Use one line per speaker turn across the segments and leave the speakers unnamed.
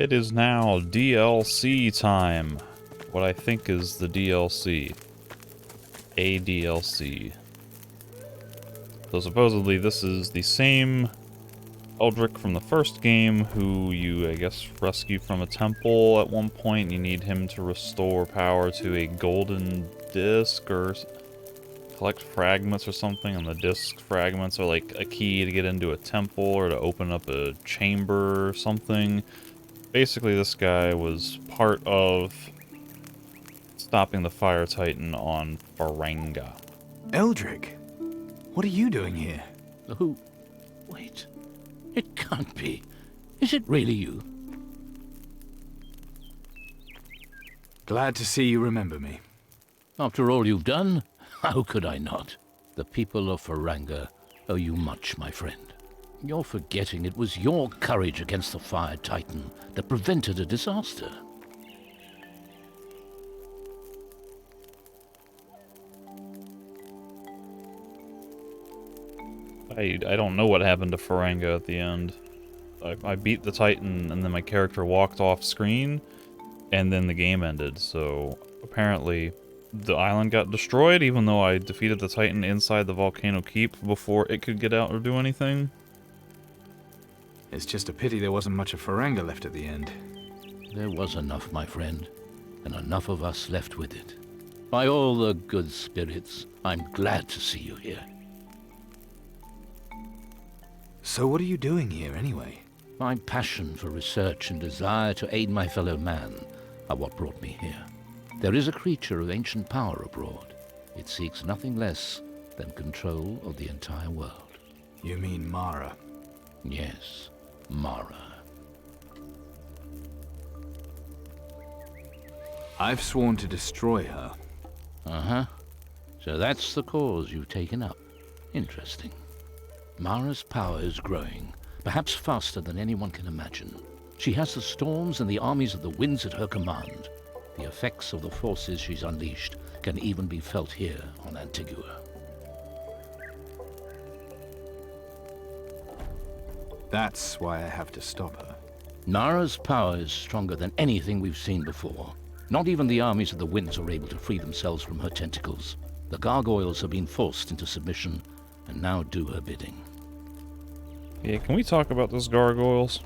It is now DLC time. What I think is the DLC. A DLC. So supposedly this is the same Eldrick from the first game who you, I guess, rescue from a temple at one point. You need him to restore power to a golden disc or collect fragments or something, and the disc fragments are like a key to get into a temple or to open up a chamber or something. Basically, this guy was part of stopping the Fire Titan on Faranga.
Eldrick, what are you doing here?
Who? Wait. It can't be. Is it really you?
Glad to see you remember me.
After all you've done, how could I not? The people of Faranga owe you much, my friend. You're forgetting it was your courage against the Fire Titan that prevented a disaster.
I don't know what happened to Faranga at the end. I beat the Titan, and then my character walked off screen, and then the game ended, so apparently the island got destroyed, even though I defeated the Titan inside the Volcano Keep before it could get out or do anything.
It's just a pity there wasn't much of Faranga left at the end.
There was enough, my friend, and enough of us left with it. By all the good spirits, I'm glad to see you here.
So what are you doing here, anyway?
My passion for research and desire to aid my fellow man are what brought me here. There is a creature of ancient power abroad. It seeks nothing less than control of the entire world.
You mean Mara?
Yes, Mara.
I've sworn to destroy her.
Uh-huh. So that's the cause you've taken up. Interesting. Mara's power is growing, perhaps faster than anyone can imagine. She has the storms and the armies of the winds at her command. The effects of the forces she's unleashed can even be felt here on Antigua.
That's why I have to stop her.
Mara's power is stronger than anything we've seen before. Not even the armies of the winds are able to free themselves from her tentacles. The gargoyles have been forced into submission and now do her bidding.
Yeah, can we talk about those gargoyles?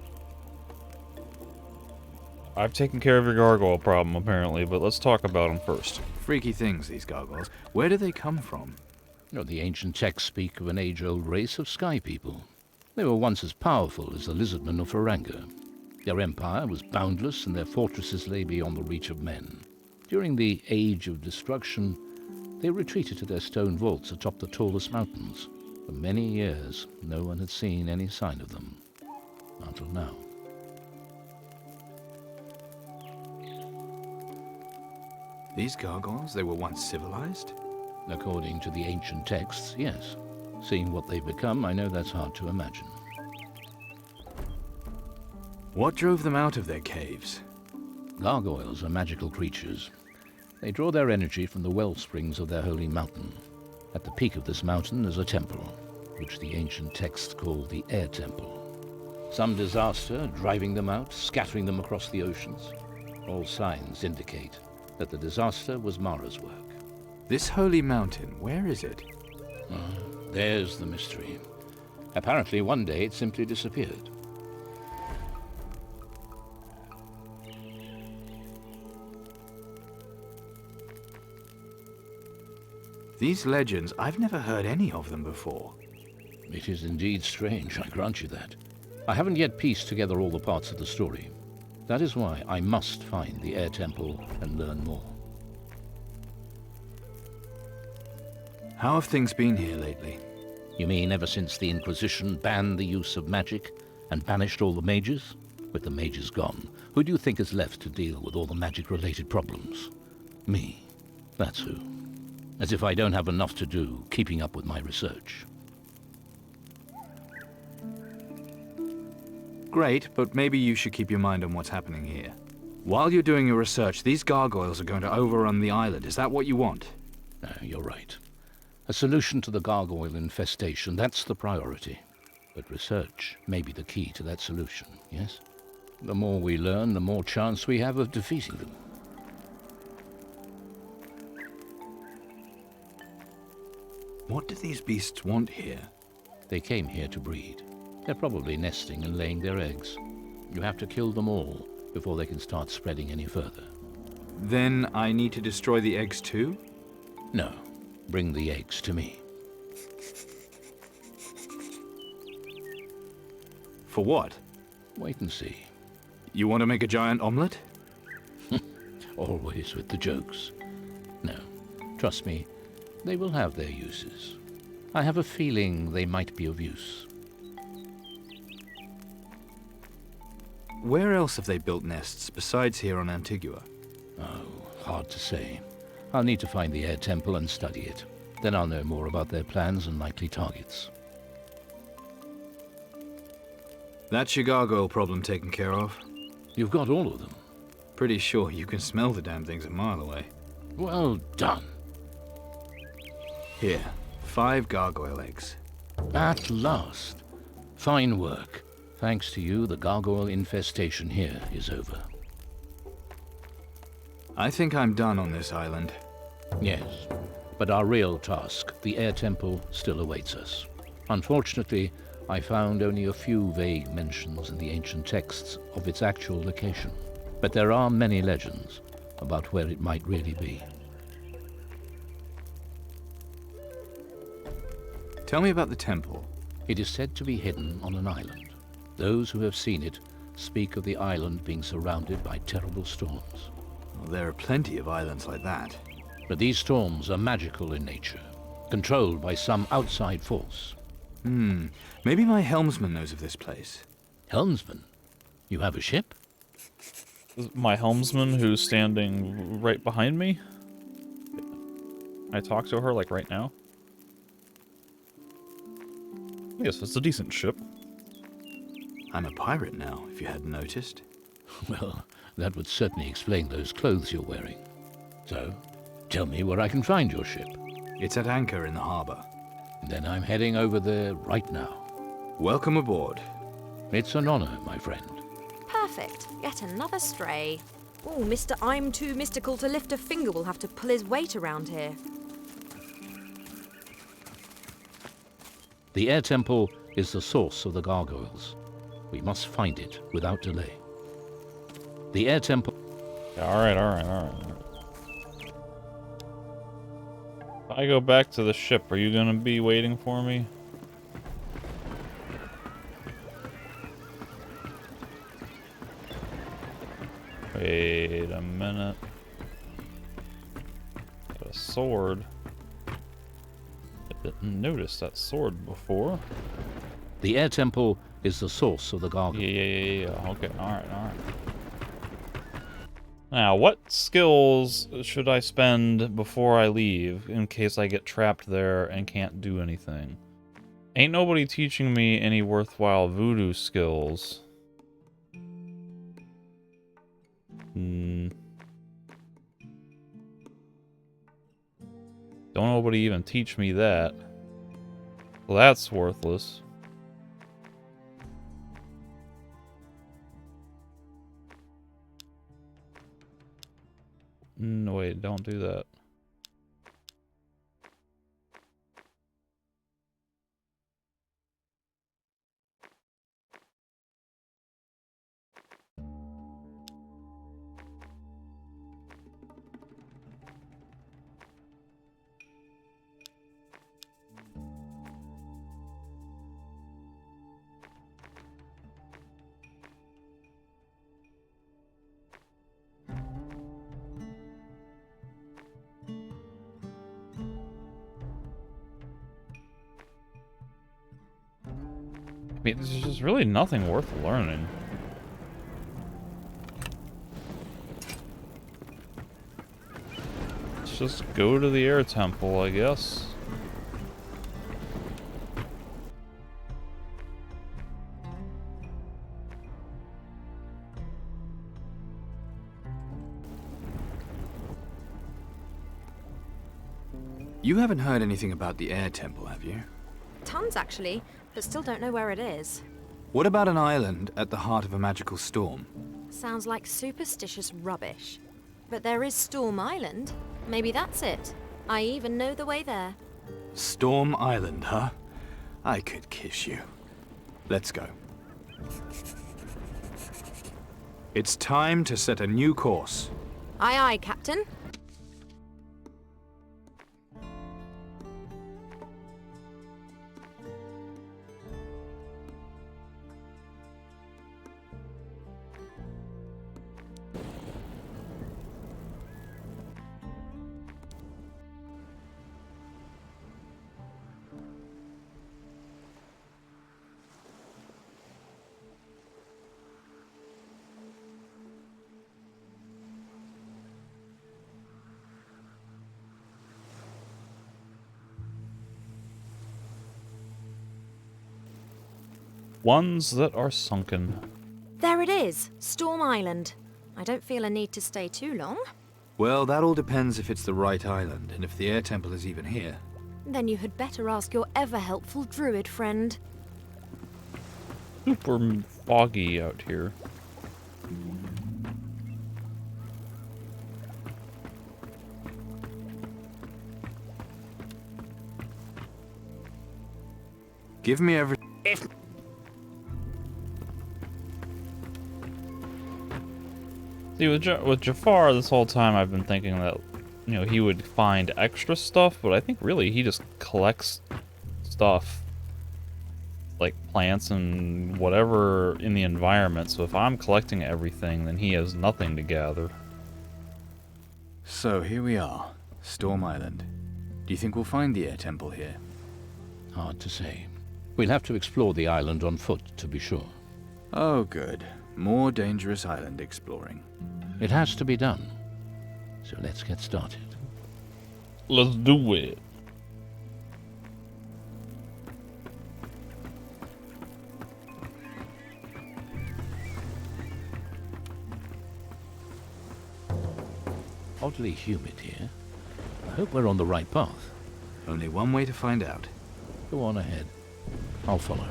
I've taken care of your gargoyle problem, apparently, but let's talk about them first.
Freaky things, these gargoyles. Where do they come from?
The ancient texts speak of an age-old race of sky people. They were once as powerful as the lizardmen of Faranga. Their empire was boundless, and their fortresses lay beyond the reach of men. During the Age of Destruction, they retreated to their stone vaults atop the tallest mountains. For many years, no one had seen any sign of them. Until now.
These gargoyles, they were once civilized?
According to the ancient texts, yes. Seeing what they've become, I know that's hard to imagine.
What drove them out of their caves?
Gargoyles are magical creatures. They draw their energy from the well springs of their holy mountain. At the peak of this mountain is a temple, which the ancient texts call the Air Temple. Some disaster driving them out, scattering them across the oceans. All signs indicate that the disaster was Mara's work.
This holy mountain, where is it?
There's the mystery. Apparently one day it simply disappeared.
These legends, I've never heard any of them before.
It is indeed strange, I grant you that. I haven't yet pieced together all the parts of the story. That is why I must find the Air Temple and learn more.
How have things been here lately?
You mean ever since the Inquisition banned the use of magic and banished all the mages? With the mages gone, who do you think is left to deal with all the magic-related problems? Me. That's who. As if I don't have enough to do keeping up with my research.
Great, but maybe you should keep your mind on what's happening here. While you're doing your research, these gargoyles are going to overrun the island. Is that what you want?
You're right. A solution to the gargoyle infestation, that's the priority. But research may be the key to that solution, yes? The more we learn, the more chance we have of defeating them.
What do these beasts want here?
They came here to breed. They're probably nesting and laying their eggs. You have to kill them all before they can start spreading any further.
Then I need to destroy the eggs too?
No, bring the eggs to me.
For what?
Wait and see.
You want to make a giant omelette?
Always with the jokes. No, trust me, they will have their uses. I have a feeling they might be of use.
Where else have they built nests besides here on Antigua?
Oh, hard to say. I'll need to find the air temple and study it. Then I'll know more about their plans and likely targets.
That's your gargoyle problem taken care of.
You've got all of them.
Pretty sure you can smell the damn things a mile away.
Well done.
Here, 5 gargoyle eggs.
At last. Fine work. Thanks to you, the gargoyle infestation here is over.
I think I'm done on this island.
Yes, but our real task, the air temple, still awaits us. Unfortunately, I found only a few vague mentions in the ancient texts of its actual location. But there are many legends about where it might really be.
Tell me about the temple.
It is said to be hidden on an island. Those who have seen it speak of the island being surrounded by terrible storms.
Well, there are plenty of islands like that.
But these storms are magical in nature, controlled by some outside force.
Maybe my helmsman knows of this place.
Helmsman? You have a ship?
My helmsman, who's standing right behind me. I talk to her, like, right now. Yes, it's a decent ship.
I'm a pirate now, if you hadn't noticed.
Well, that would certainly explain those clothes you're wearing. So, tell me where I can find your ship.
It's at anchor in the harbor.
Then I'm heading over there right now.
Welcome aboard.
It's an honor, my friend.
Perfect. Yet another stray. Oh, Mr. I'm too mystical to lift a finger will have to pull his weight around here.
The air temple is the source of the gargoyles. We must find it without delay. The air temple...
Alright. If I go back to the ship, are you gonna be waiting for me? Wait a minute. Got a sword. I didn't notice that sword before.
The air temple is the source of the gargoyles.
Yeah. Okay, alright. Now, what skills should I spend before I leave in case I get trapped there and can't do anything? Ain't nobody teaching me any worthwhile voodoo skills. Don't nobody even teach me that. Well, that's worthless. No, wait, don't do that. I mean, there's just really nothing worth learning. Let's just go to the air temple, I guess.
You haven't heard anything about the air temple, have you?
Tons, actually, but still don't know where it is.
What about an island at the heart of a magical storm?
Sounds like superstitious rubbish. But there is Storm Island. Maybe that's it. I even know the way there.
Storm Island, huh? I could kiss you. Let's go. It's time to set a new course.
Aye, aye, Captain.
Ones that are sunken.
There it is, Storm Island. I don't feel a need to stay too long.
Well, that all depends if it's the right island, and if the air temple is even here.
Then you had better ask your ever-helpful druid friend.
Super foggy out here.
Give me every...
See, with Jafar, this whole time I've been thinking that, you know, he would find extra stuff, but I think really he just collects stuff. Like plants and whatever in the environment, so if I'm collecting everything, then he has nothing to gather.
So, here we are. Storm Island. Do you think we'll find the air temple here?
Hard to say. We'll have to explore the island on foot, to be sure.
Oh, good. More dangerous island exploring.
It has to be done. So let's get started.
Let's do it.
Oddly humid here. I hope we're on the right path.
Only one way to find out.
Go on ahead. I'll follow.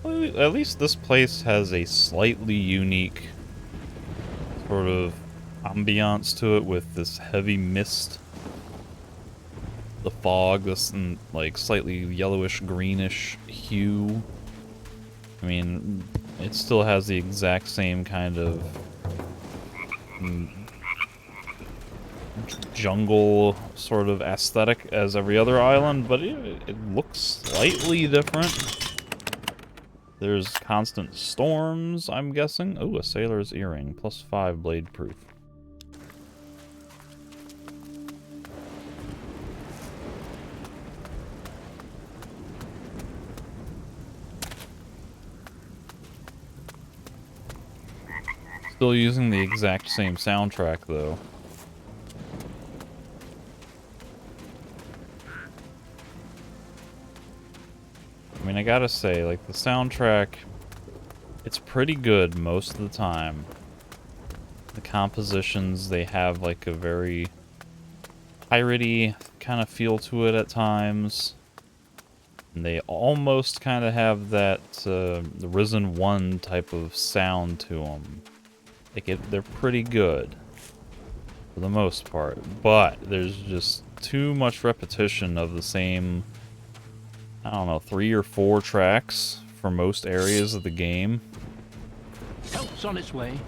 Well, at least this place has a slightly unique sort of ambiance to it with this heavy mist. The fog, this like slightly yellowish greenish hue. I mean, it still has the exact same kind of jungle sort of aesthetic as every other island, but it looks slightly different. There's constant storms, I'm guessing. Oh, a sailor's earring, +5 blade proof. Still using the exact same soundtrack, though. I mean, I gotta say, like, the soundtrack, it's pretty good most of the time. The compositions, they have, like, a very piratey kind of feel to it at times. And they almost kind of have that, the Risen 1 type of sound to them. Like, they're pretty good, for the most part. But, there's just too much repetition of the same... I don't know, 3 or 4 tracks for most areas of the game.
Help's on its way.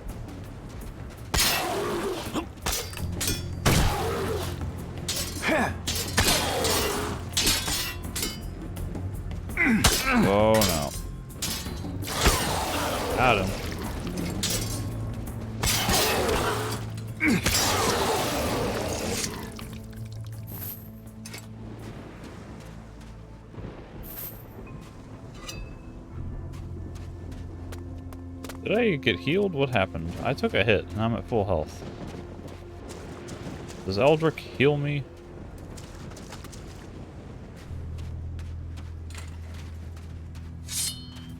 Oh no. Got him. Did I get healed? What happened? I took a hit, and I'm at full health. Does Eldrick heal me?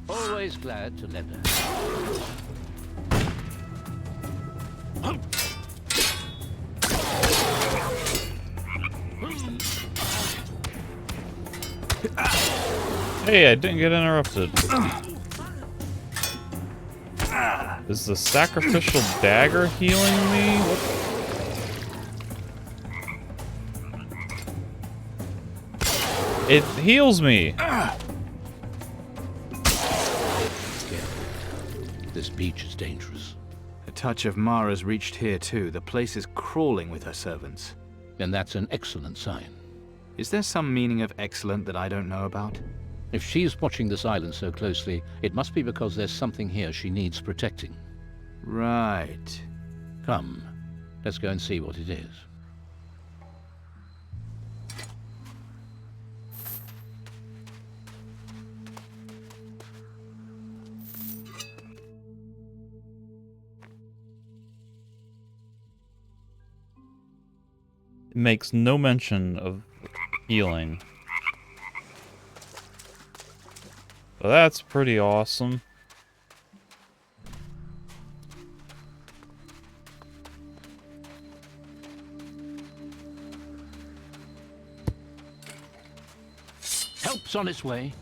Always glad to lend a
Hey, I didn't get interrupted. Is the sacrificial dagger healing me? It heals me.
This beach is dangerous.
A touch of Mara's reached here too. The place is crawling with her servants.
And that's an excellent sign.
Is there some meaning of excellent that I don't know about?
If she's watching this island so closely, it must be because there's something here she needs protecting.
Right.
Come, let's go and see what it is.
It makes no mention of healing. So that's pretty awesome.
Help's on its way.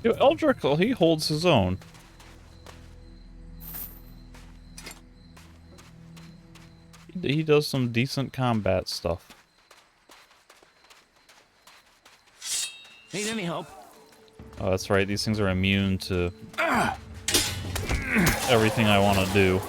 Yo, Eldrick, he holds his own. He does some decent combat stuff.
Need any help?
Oh, that's right. These things are immune to everything I want to do.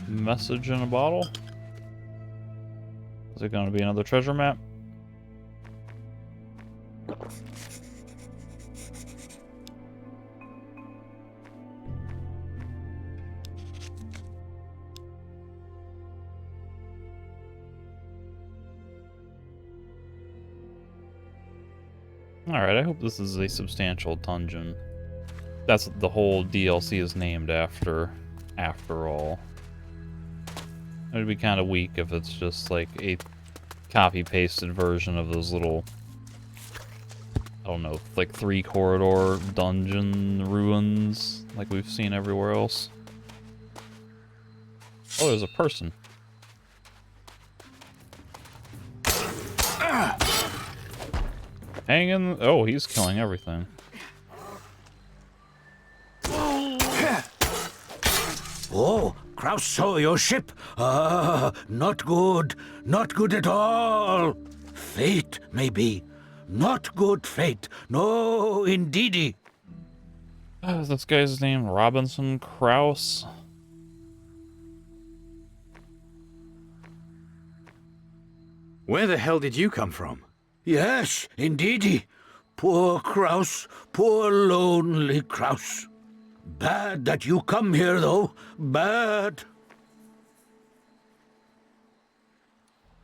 Message in a bottle? Is it going to be another treasure map? Alright, I hope this is a substantial dungeon. That's what the whole DLC is named after all. It'd be kind of weak if it's just like a copy-pasted version of those little, I don't know, like 3-corridor dungeon ruins like we've seen everywhere else. Oh, there's a person. Hanging. Oh, he's killing everything.
Oh, Kraus saw your ship. Ah, not good. Not good at all. Fate, maybe. Not good fate. No, indeedy.
Is this guy's name Robinson Kraus?
Where the hell did you come from?
Yes, indeedy. Poor Kraus. Poor lonely Kraus. Bad that you come here, though. Bad.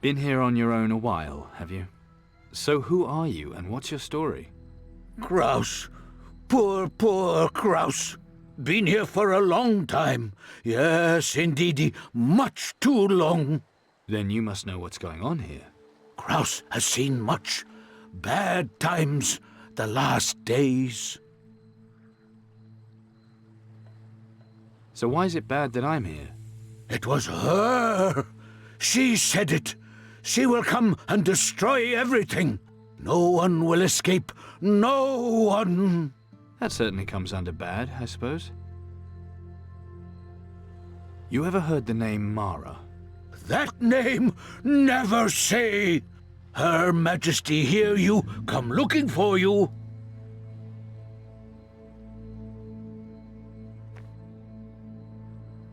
Been here on your own a while, have you? So who are you, and what's your story?
Kraus. Poor Kraus. Been here for a long time. Yes, indeedy. Much too long.
Then you must know what's going on here.
Kraus has seen much. bad times, the last days.
So why is it bad that I'm here?
It was her. She said it. She will come and destroy everything. No one will escape. No one.
That certainly comes under bad, I suppose. You ever heard the name Mara?
That name never say. Her Majesty hear you, come looking for you.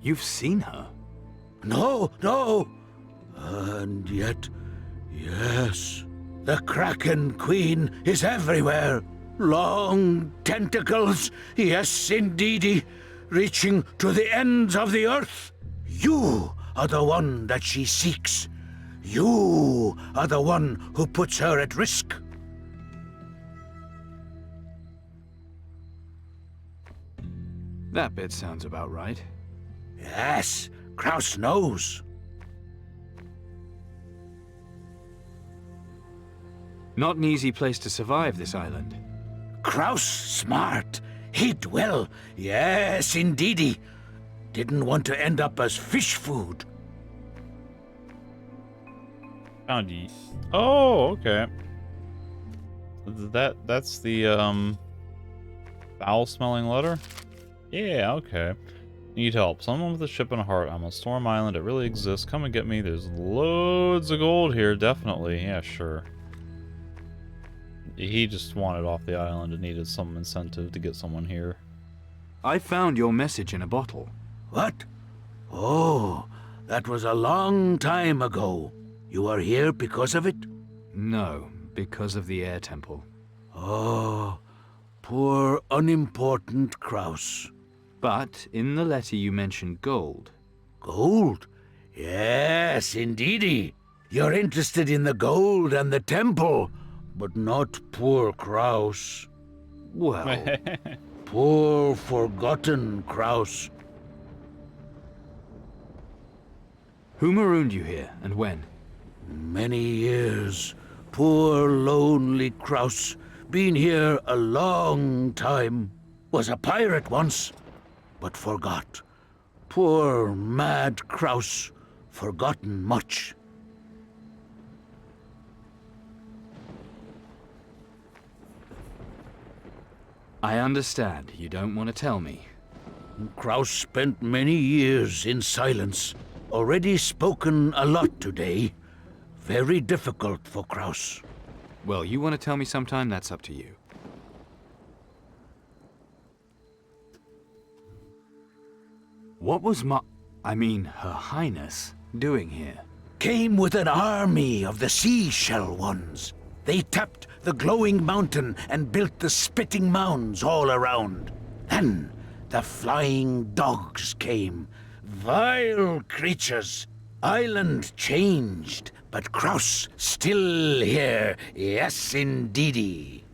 You've seen her?
No, no. And yet, yes, the Kraken Queen is everywhere. Long tentacles, yes indeedy, reaching to the ends of the earth. You are the one that she seeks. You are the one who puts her at risk.
That bit sounds about right.
Yes, Kraus knows.
Not an easy place to survive, this island.
Kraus smart. He'd well. Yes, indeedy. Didn't want to end up as fish food.
Found ye. Oh, okay. That's the foul-smelling letter? Yeah, okay. Need help. Someone with a ship and a heart. I'm on Storm Island. It really exists. Come and get me. There's loads of gold here, definitely. Yeah, sure. He just wanted off the island and needed some incentive to get someone here.
I found your message in a bottle.
What? Oh, that was a long time ago. You are here because of it?
No, because of the air temple.
Oh, poor unimportant Kraus.
But in the letter you mentioned gold.
Gold? Yes, indeedy. You're interested in the gold and the temple, but not poor Kraus.
Well,
Poor forgotten Kraus.
who marooned you here and when?
Many years. Poor lonely Kraus. Been here a long time. Was a pirate once, but forgot. Poor mad Kraus. Forgotten much.
I understand. You don't want to tell me.
Kraus spent many years in silence. Already spoken a lot today. Very difficult for Kraus.
Well, you want to tell me sometime, that's up to you. What was Her Highness doing here?
Came with an army of the seashell ones. They tapped the glowing mountain and built the spitting mounds all around. Then the flying dogs came. Vile creatures. Island changed, but Kraus still here. Yes, indeedy.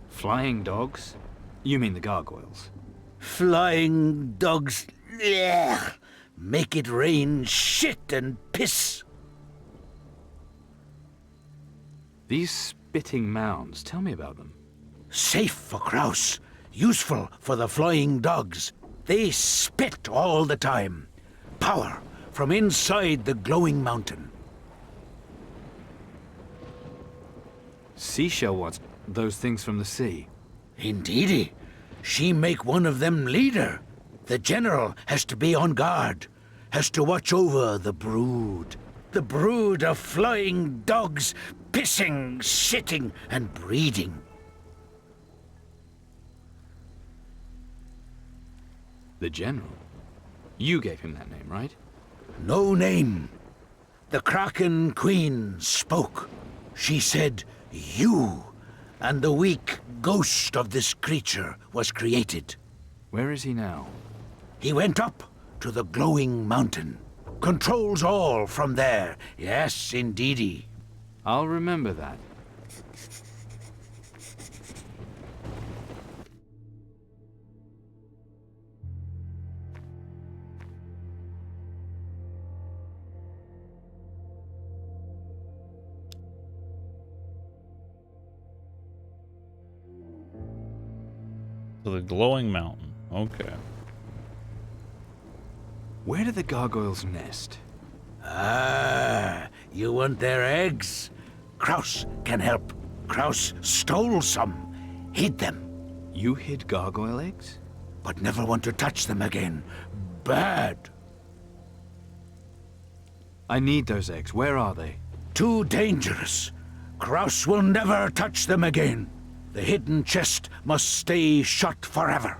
Flying dogs? You mean the gargoyles?
Flying dogs. Blech, make it rain shit and piss.
These spitting mounds, tell me about them.
Safe for Kraus. Useful for the flying dogs. They spit all the time. Power from inside the glowing mountain.
Seashell ones, those things from the sea.
Indeedy. She make one of them leader. The general has to be on guard. Has to watch over the brood. The brood of flying dogs, pissing, shitting, and breeding.
The general? You gave him that name, right?
No name. The Kraken Queen spoke. She said, you, and the weak ghost of this creature was created.
Where is he now?
He went up to the glowing mountain. Controls all from there. Yes, indeedy.
I'll remember that.
To the glowing mountain. Okay.
Where do the gargoyles nest?
Ah, you want their eggs? Kraus can help. Kraus stole some, hid them,
You hid gargoyle eggs?
but never want to touch them again. Bad.
I need those eggs. Where are they?
Too dangerous. Kraus will never touch them again. The hidden chest must stay shut forever.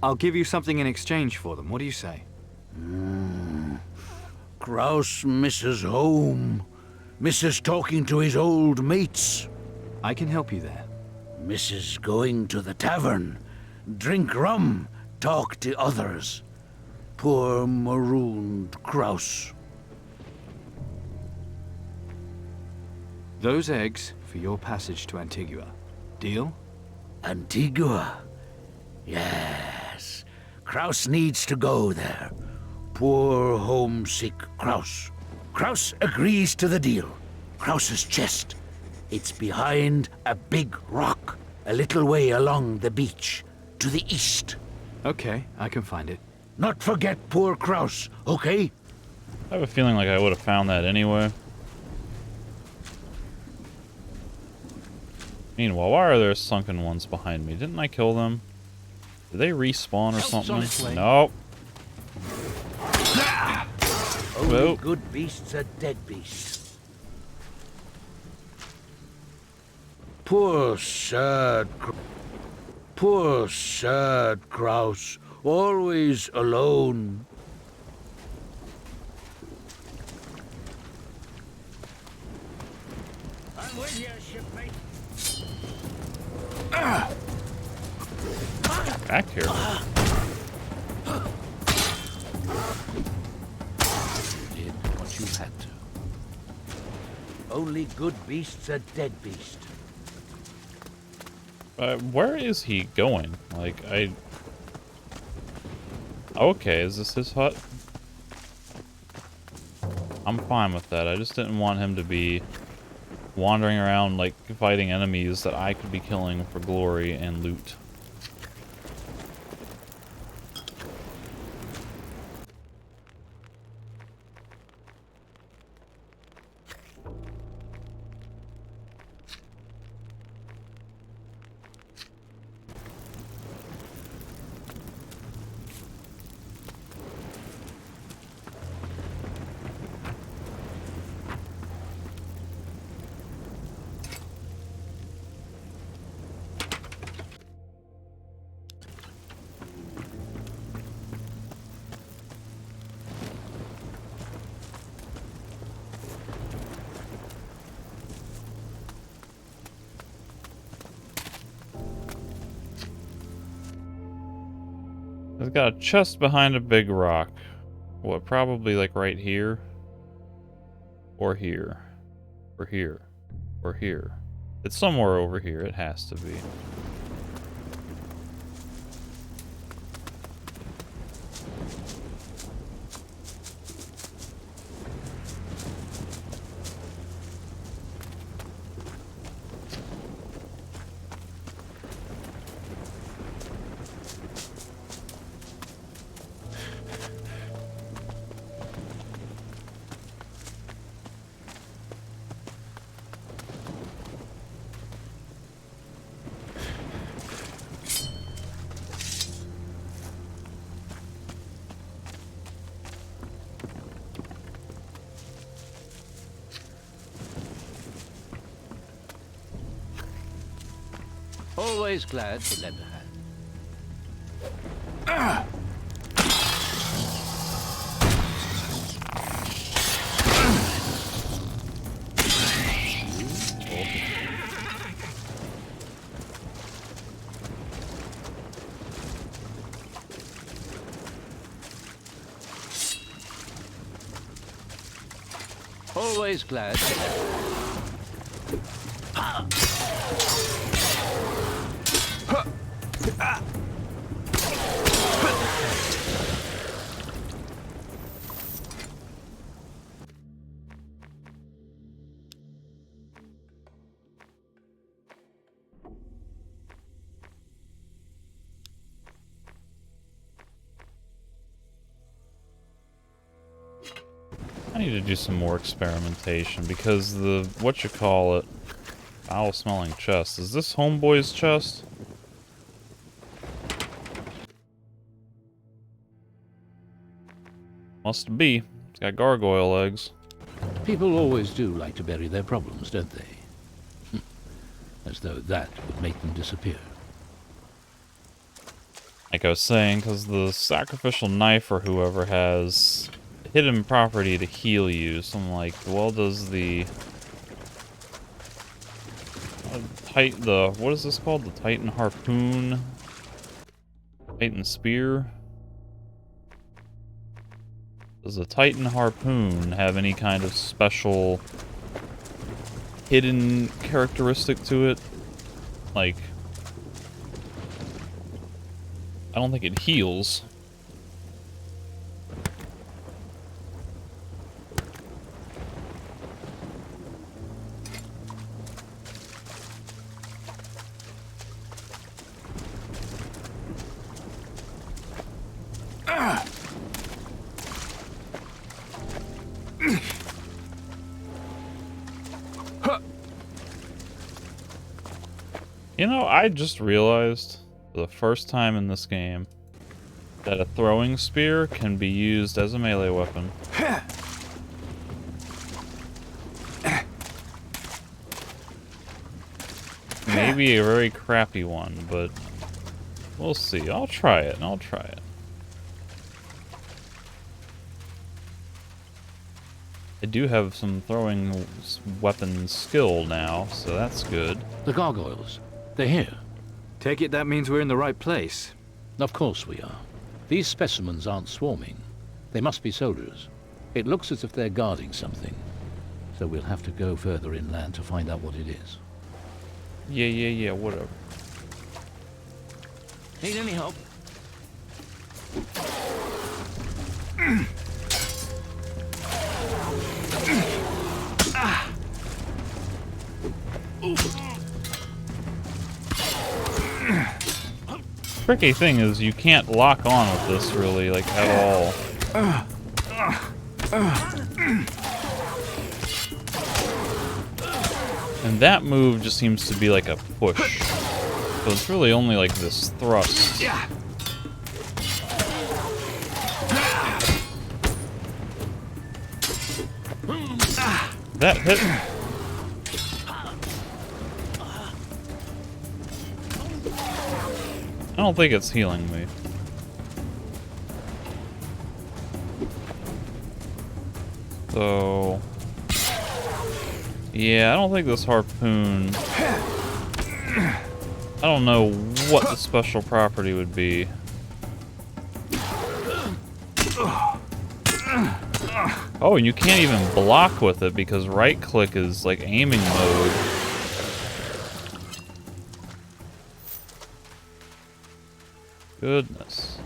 I'll give you something in exchange for them. What do you say?
Kraus misses home. Misses talking to his old mates.
I can help you there.
Misses going to the tavern. Drink rum. Talk to others. Poor marooned Kraus.
Those eggs for your passage to Antigua. Deal?
Antigua. Yes. Kraus needs to go there. Poor homesick Kraus. Kraus agrees to the deal. Kraus's chest. It's behind a big rock, a little way along the beach, to the east.
Okay, I can find it.
Not forget poor Kraus, okay?
I have a feeling like I would have found that anyway. Meanwhile, why are there sunken ones behind me? Didn't I kill them? Did they respawn or
Help's on its
something?
way.
Nope.
Only
Well.
good beasts are dead beasts. Poor sad Kraus, always alone. I'm with you, shipmate.
Back here.
You did what you had to.
Only good beasts are dead beasts.
Where is he going? Like, Okay, is this his hut? I'm fine with that. I just didn't want him to be wandering around, like, fighting enemies that I could be killing for glory and loot. It's got a chest behind a big rock. What, probably like right here? Or here. Or here. Or here. It's somewhere over here, it has to be.
Always glad to lend a hand. Always glad to lend a hand.
I need to do some more experimentation because the whatchamacallit foul smelling chest. Is this homeboy's chest? Must be. It's got gargoyle eggs.
People always do like to bury their problems, don't they? As though that would make them disappear.
Like I was saying, because the sacrificial knife or whoever has hidden property to heal you, so I'm like, well, does the what is this called? The Titan harpoon? Titan spear? Does the Titan harpoon have any kind of special hidden characteristic to it? Like, I don't think it heals. You know, I just realized for the first time in this game that a throwing spear can be used as a melee weapon. Maybe a very crappy one, but we'll see. I'll try it. I do have some throwing weapon skill now, so that's good.
The gargoyles. They're here.
Take it that means we're in the right place.
Of course we are. These specimens aren't swarming. They must be soldiers. It looks as if they're guarding something. So we'll have to go further inland to find out what it is.
Yeah, whatever.
Need any help?
Tricky thing is you can't lock on with this really, like, at all. And that move just seems to be like a push. So it's really only like this thrust. That hit. I don't think it's healing me. So... yeah, I don't think this harpoon... I don't know what the special property would be. Oh, and you can't even block with it because right-click is like aiming mode. Goodness.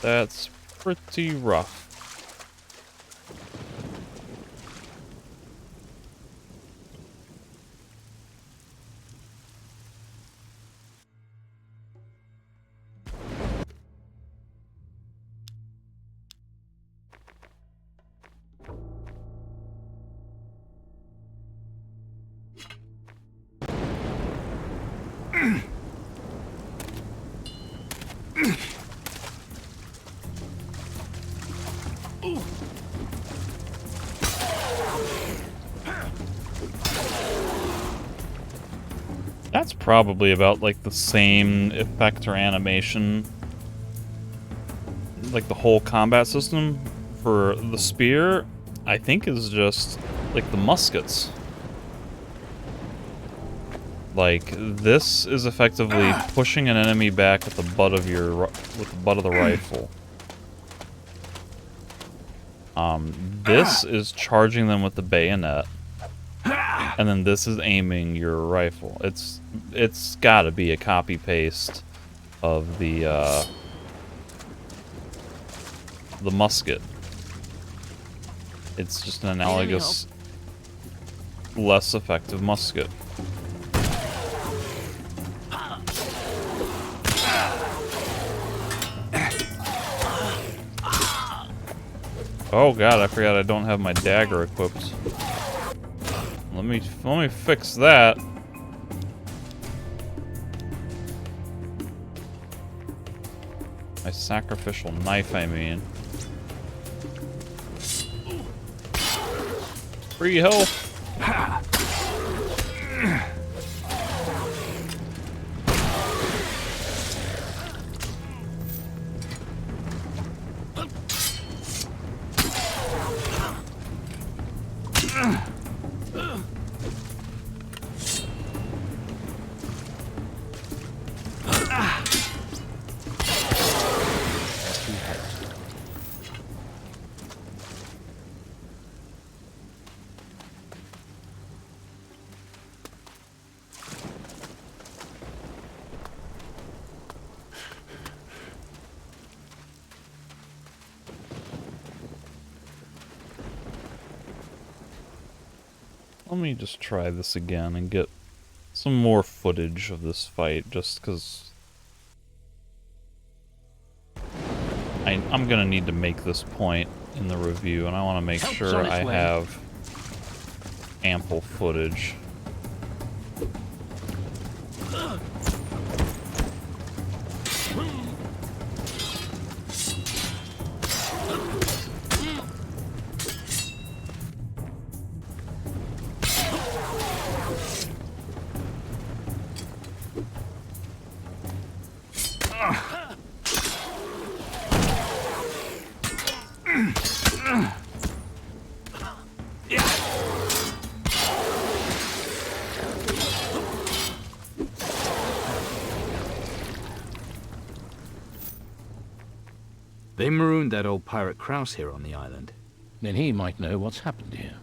That's pretty rough. That's probably about like the same effect or animation, like the whole combat system for the spear, I think is just like the muskets. Like this is effectively pushing an enemy back with the butt of the rifle. This is charging them with the bayonet. And then this is aiming your rifle. It's gotta be a copy paste of the musket. It's just an analogous, less effective musket. Oh god, I forgot I don't have my dagger equipped. Let me fix that. My sacrificial knife, I mean. Free health. Let me just try this again and get some more footage of this fight, just because I'm gonna need to make this point in the review, and I want to make sure I have ample footage.
They marooned that old pirate Kraus here on the island.
Then he might know what's happened here.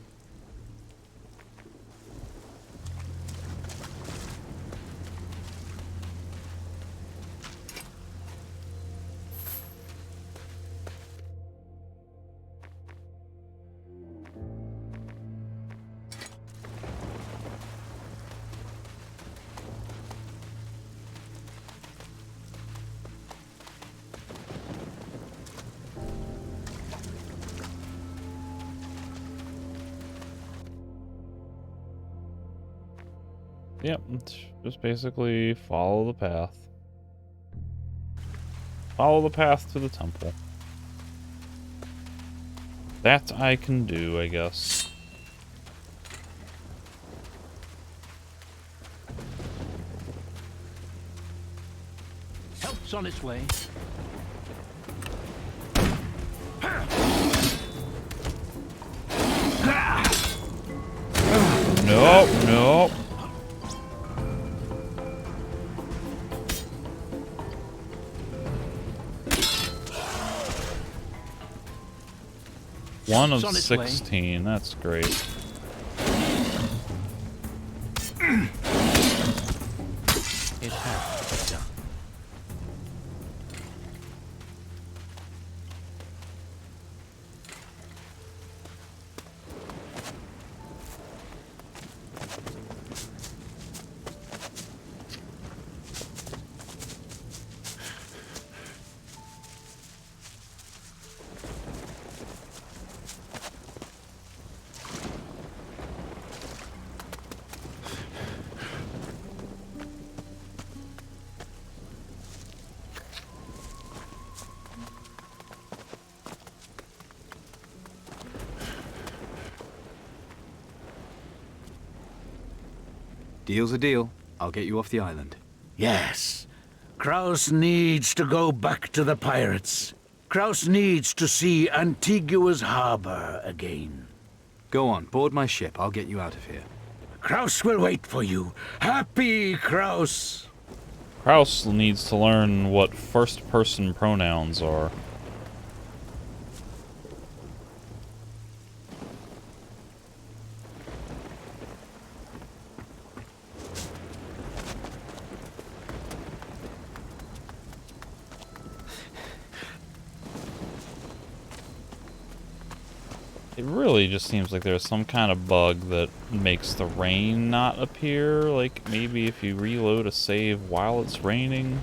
Yep, it's just basically follow the path. Follow the path to the temple. That I can do, I guess.
Help's on its way.
Nope, nope. One of 16, that's great.
It has to be done.
Deal's a deal. I'll get you off the island.
Yes. Kraus needs to go back to the pirates. Kraus needs to see Antigua's harbor again.
Go on, board my ship. I'll get you out of here.
Kraus will wait for you. Happy Kraus!
Kraus needs to learn what first-person pronouns are. It really just seems like there's some kind of bug that makes the rain not appear. Like, maybe if you reload a save while it's raining.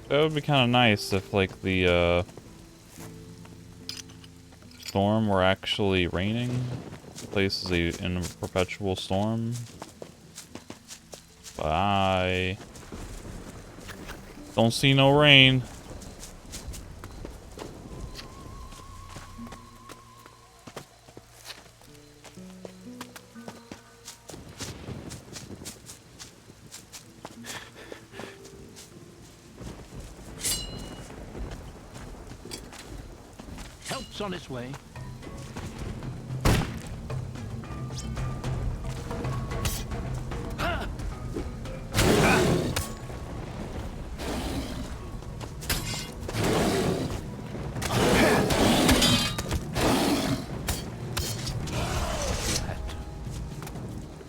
That would be kind of nice if, like, the, storm were actually raining. The place is in a perpetual storm. But I don't see no rain.
Help's on its way.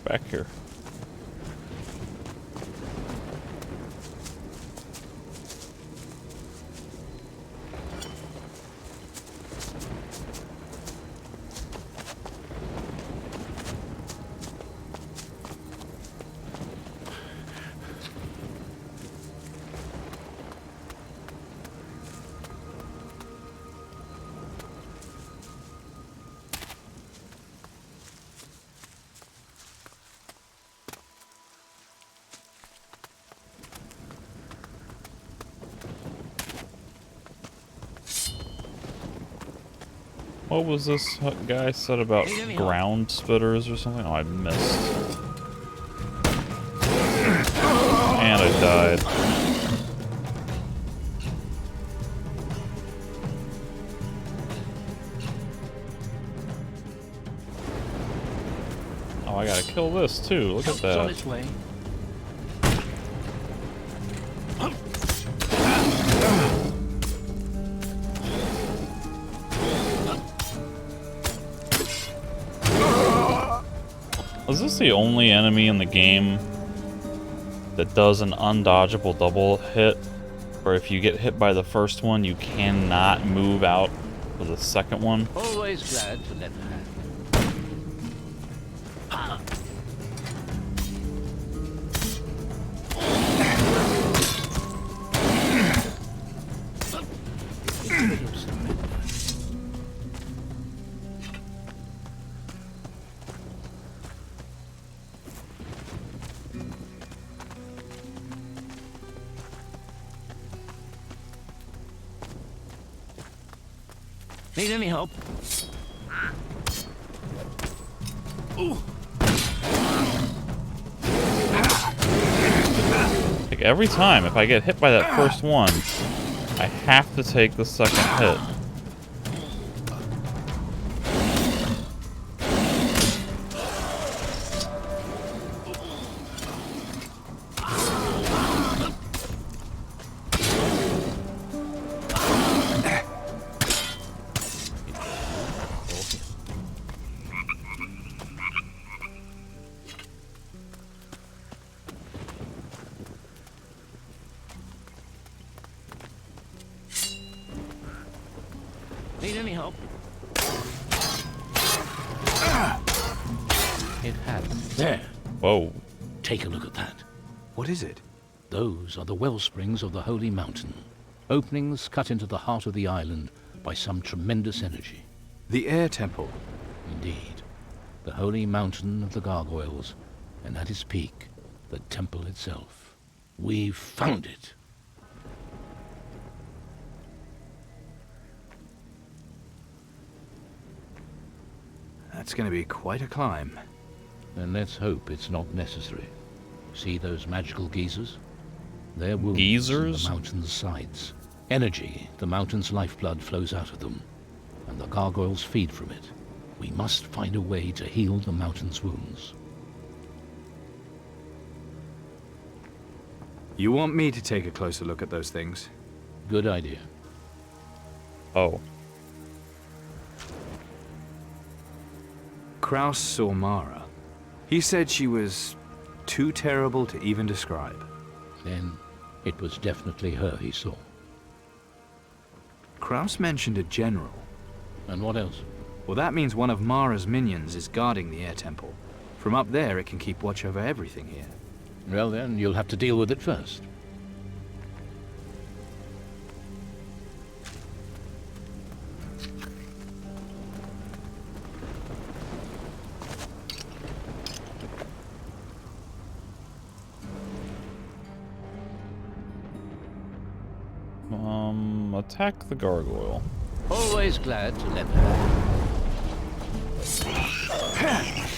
Back here. What was this guy said about ground spitters or something? Oh, I missed. And I died. Oh, I gotta kill this too. Look at
Help's on
that.
its way.
Is this the only enemy in the game that does an undodgeable double hit? Or if you get hit by the first one, you cannot move out for the second one?
Always glad to lend a hand. Need any help?
Like every time, if I get hit by that first one, I have to take the second hit.
Need any help? It had. There.
Whoa.
Take a look at that.
What is it?
Those are the well springs of the Holy Mountain. Openings cut into the heart of the island by some tremendous energy.
The air temple.
Indeed. The Holy Mountain of the Gargoyles, and at its peak, the temple itself. We've found it.
That's going to be quite a climb.
And let's hope it's not necessary. See those magical geysers? They're wounds
Geysers?
in the mountain's sides. Energy, the mountain's lifeblood flows out of them, and the gargoyles feed from it. We must find a way to heal the mountain's wounds.
You want me to take a closer look at those things?
Good idea.
Oh.
Kraus saw Mara. He said she was too terrible to even describe.
Then it was definitely her he saw.
Kraus mentioned a general.
And what else?
Well, that means one of Mara's minions is guarding the air temple. From up there, it can keep watch over everything here.
Well then, you'll have to deal with it first.
Attack the gargoyle.
Always glad to lend a hand.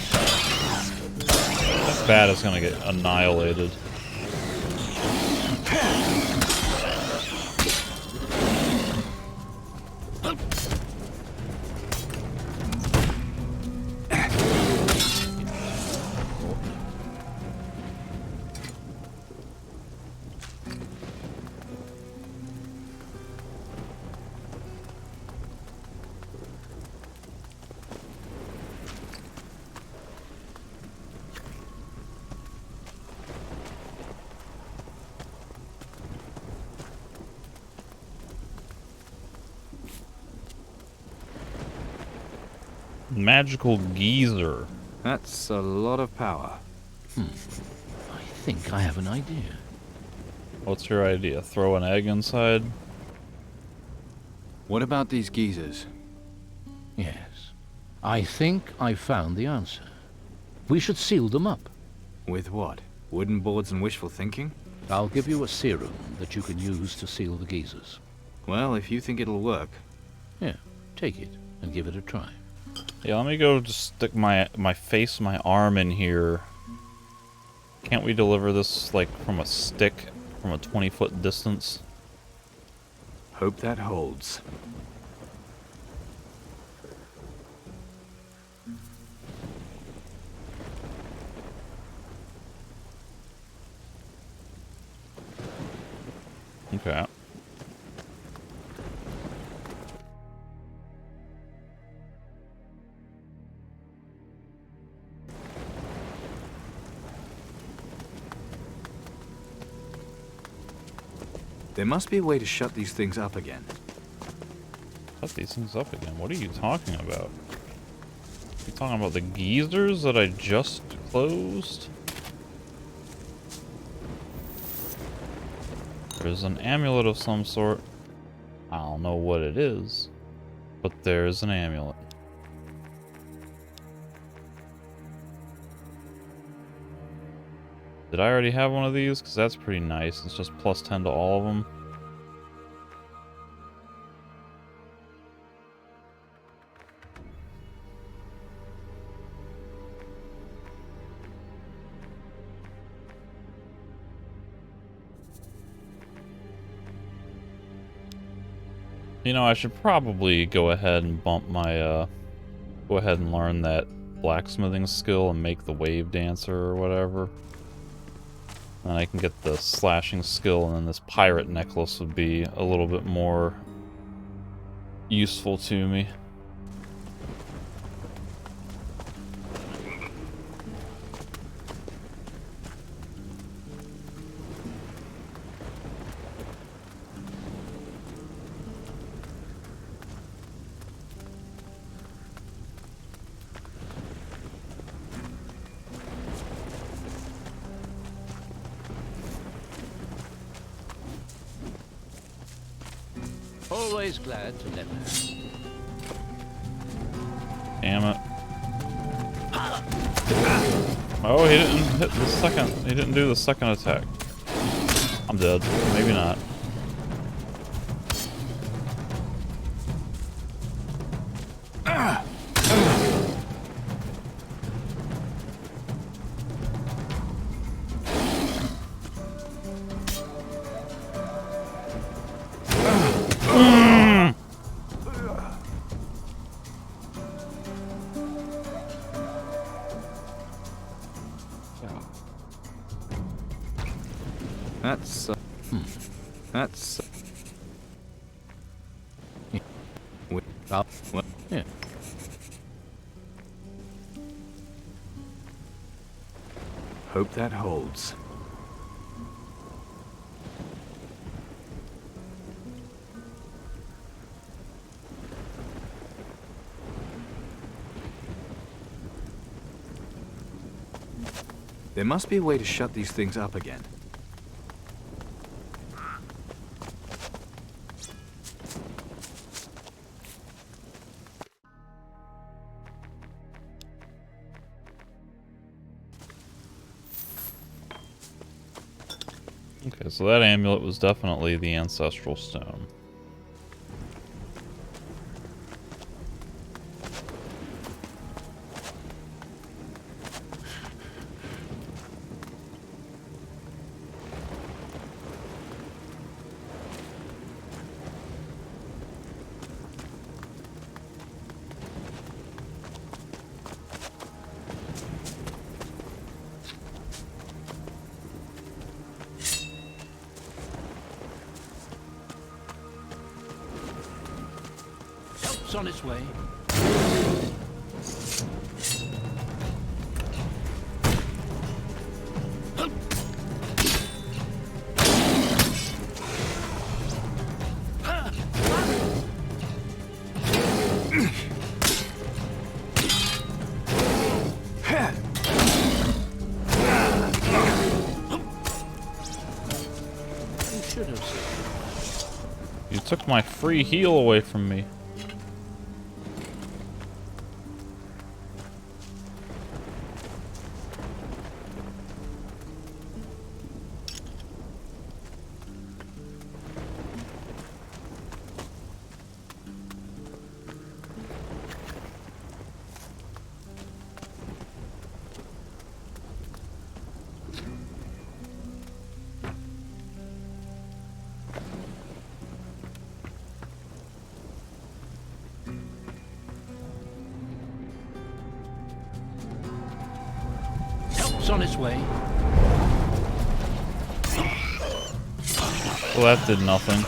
That bat is gonna get annihilated. Magical geyser.
That's a lot of power.
I think I have an idea.
What's your idea? Throw an egg inside?
What about these geysers?
Yes. I think I found the answer. We should seal them up.
With what? Wooden boards and wishful thinking?
I'll give you a serum that you can use to seal the geysers.
Well, if you think it'll work.
Yeah, take it and give it a try.
Yeah, let me go just stick my face, my arm in here. Can't we deliver this, like, from a stick, from a 20-foot distance?
Hope that holds.
Okay.
There must be a way to shut these things up again.
Shut these things up again. What are you talking about? You talking about the geysers that I just closed? There's an amulet of some sort. I don't know what it is, but there's an amulet. Did I already have one of these? Because that's pretty nice. It's just plus 10 to all of them. You know, I should probably go ahead and bump my, go ahead and learn that blacksmithing skill and make the wave dancer or whatever. Then I can get the slashing skill, and then this pirate necklace would be a little bit more useful to me.
Always glad to lend a hand.
Damn it. Oh, he didn't hit the second. He didn't do the second attack. I'm dead. Maybe not.
That's...
Up.
What?
Yeah.
Hope that holds. There must be a way to shut these things up again.
Okay, so that amulet was definitely the ancestral stone.
Help's on its way.
You took my free heal away from me.
Help's on its way.
Well, that did nothing.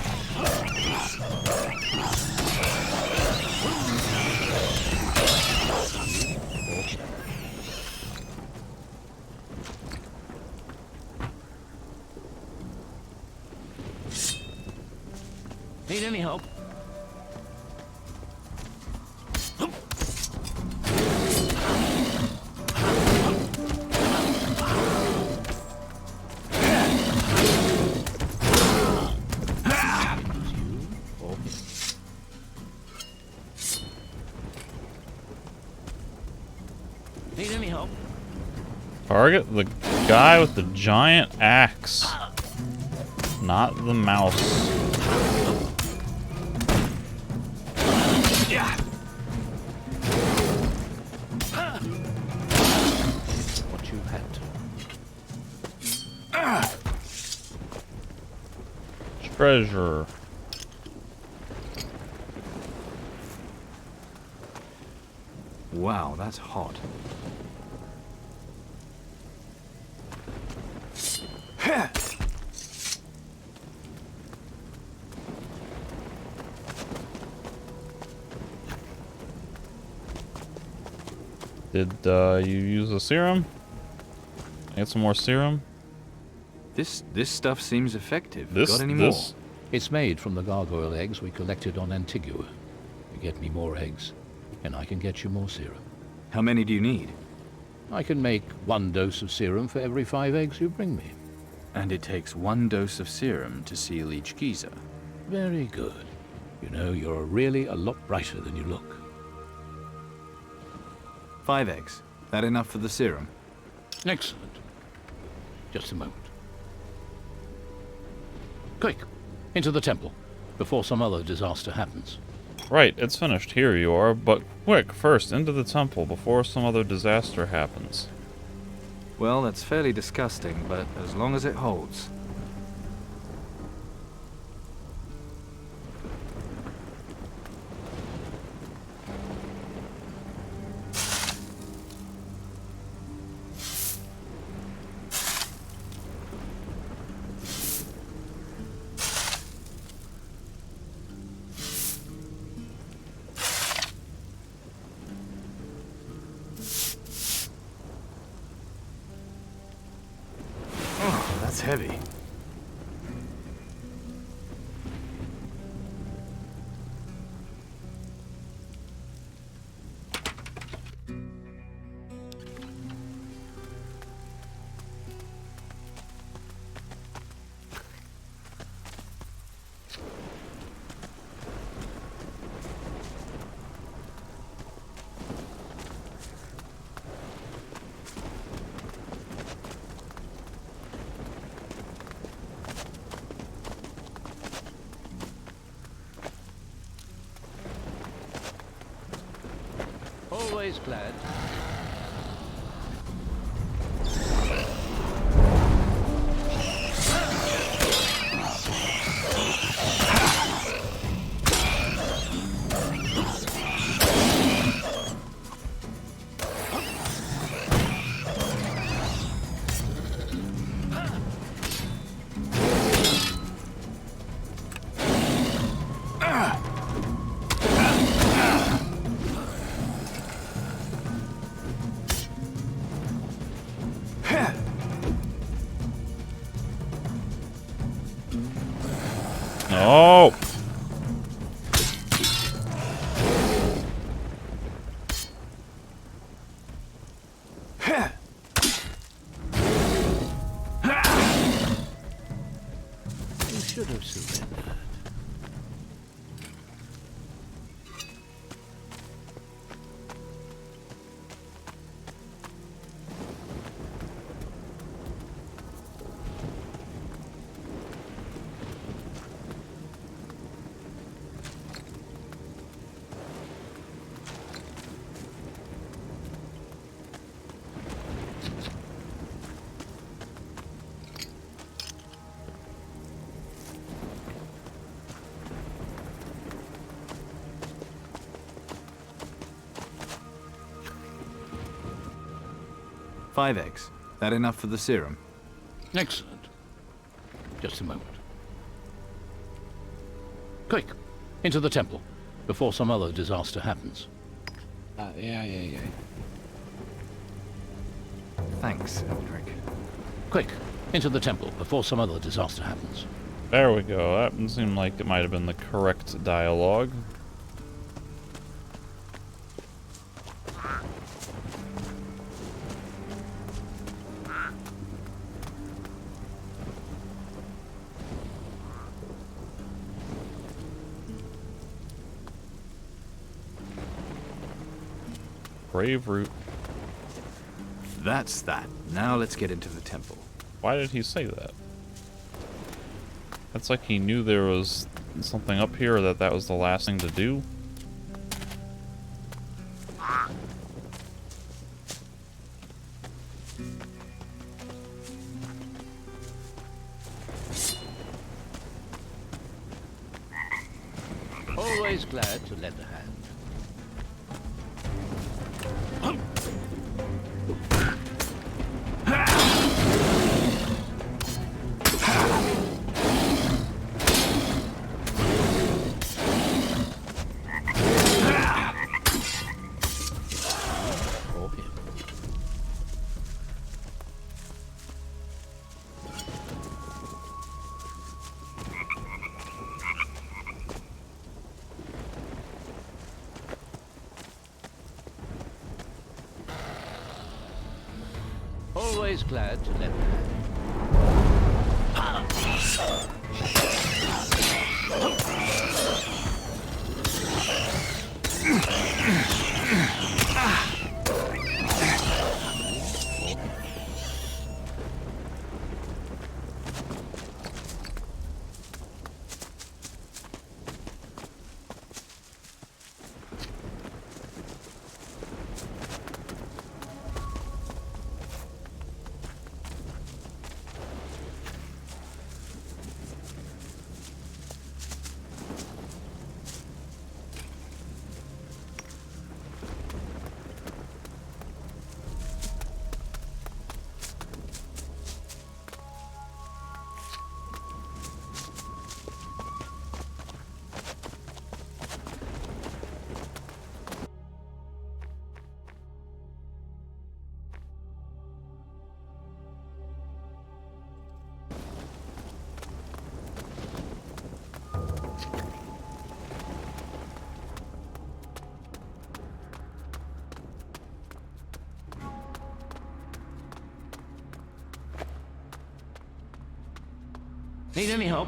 Need any help? Need any help?
Target the guy with the giant axe, not the mouse.
What you had to.
Treasure.
Wow, that's hot.
Did you use a serum? Get some more serum?
This stuff seems effective.
This,
Got any
this?
It's made from the gargoyle eggs we collected on Antigua. You get me more eggs, and I can get you more serum.
more? How many do you need?
I can make 1 dose of serum for every 5 eggs you bring me.
And it takes 1 dose of serum to seal each geyser.
Very good. You know, you're really a lot brighter than you look.
5 eggs. That enough for the serum?
Excellent. Just a moment. Quick, into the temple, before some other disaster happens.
Right, it's finished. Here you are, but quick, first, into the temple before some other disaster happens.
Well, that's fairly disgusting, but as long as it holds. Oh, that's heavy.
Always glad.
No!
You should have surrendered.
Five eggs. That enough for the serum?
Excellent. Just a moment. Quick, into the temple, before some other disaster happens.
Yeah.
Thanks, Eldrick.
Quick, into the temple, before some other disaster happens.
There we go. That seemed like it might have been the correct dialogue. Brave root.
That's that. Now let's get into the temple.
Why did he say that? It's like he knew there was something up here, or that was the last thing to do.
Always glad to lend a hand. For him. Always glad to lend a hand. Need any help?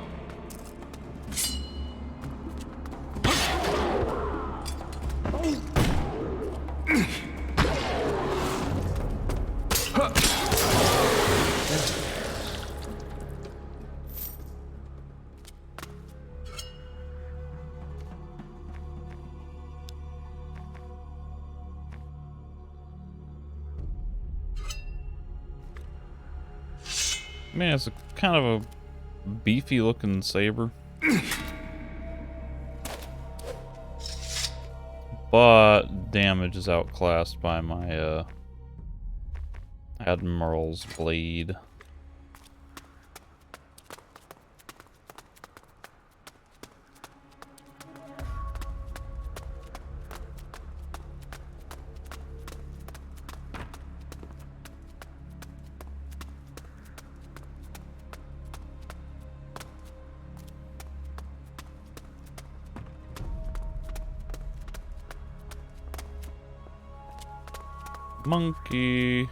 Man, it's a kind of a beefy looking saber. But damage is outclassed by my Admiral's blade. Monkey.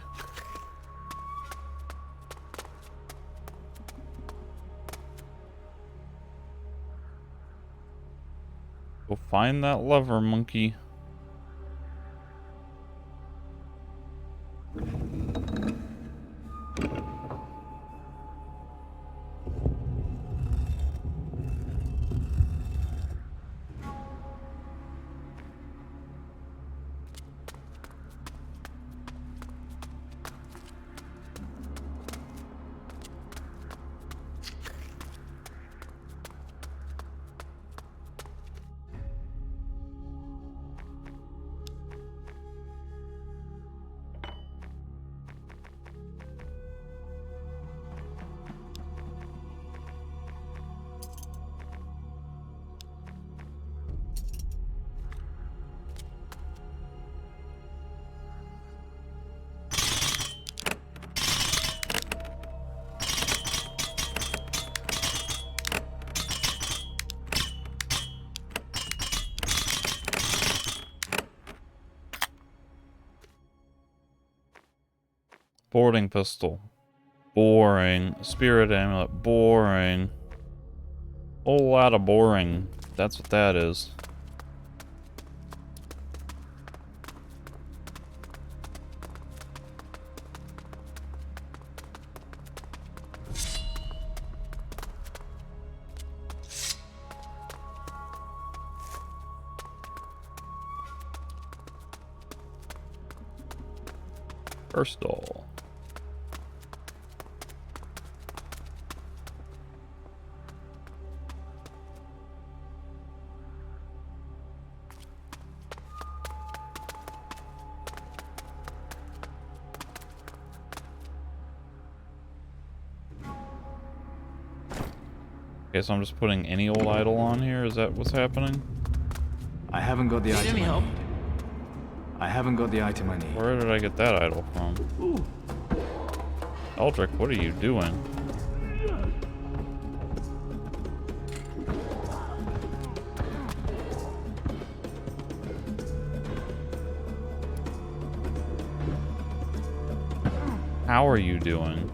Go find that lever, monkey. Boarding pistol. Boring. Spirit amulet. Boring. Whole lot of boring. That's what that is. First doll. Okay, so I'm just putting any old idol on here? Is that what's happening?
I haven't got the item I need. I haven't got the item I need.
Where did I get that idol from? Eldrick, what are you doing? How are you doing?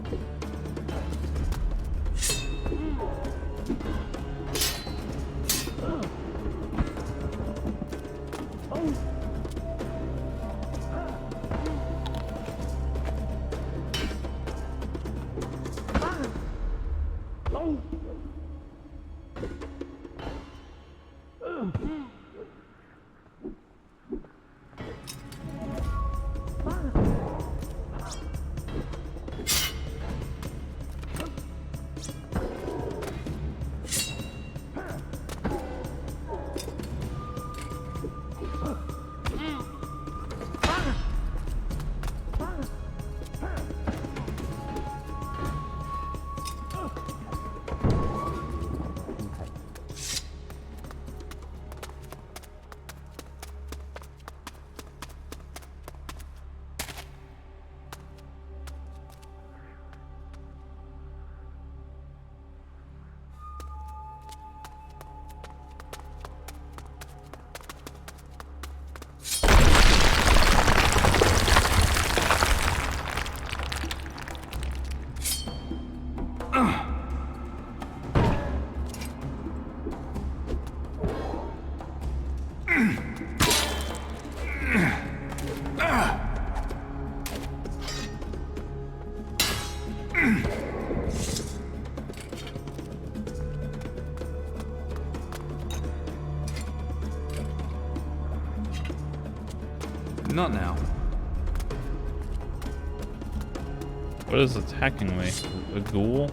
Not now.
What is attacking me? A ghoul?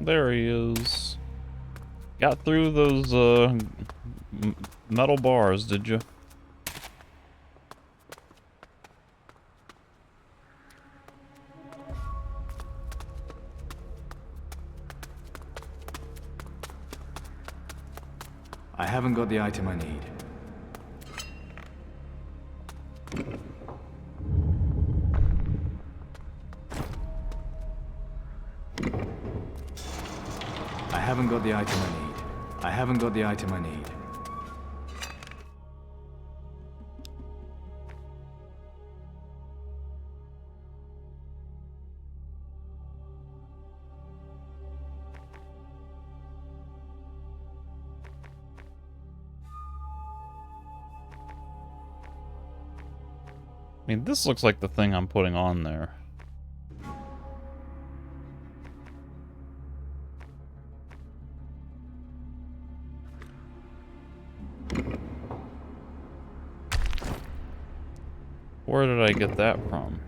There he is. Got through those, metal bars, did you?
I haven't got the item I need. I haven't got the item I need. I haven't got the item I need.
I mean, this looks like the thing I'm putting on there. Where did I get that from?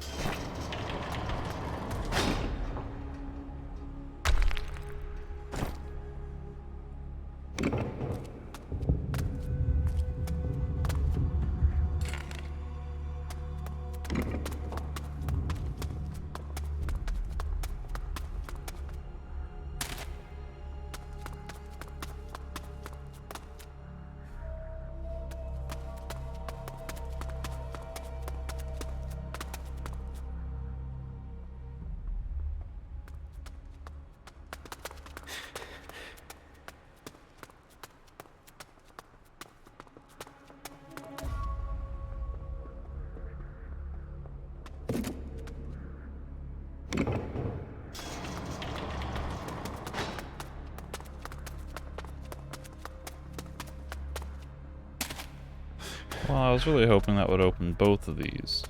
Well, I was really hoping that would open both of these.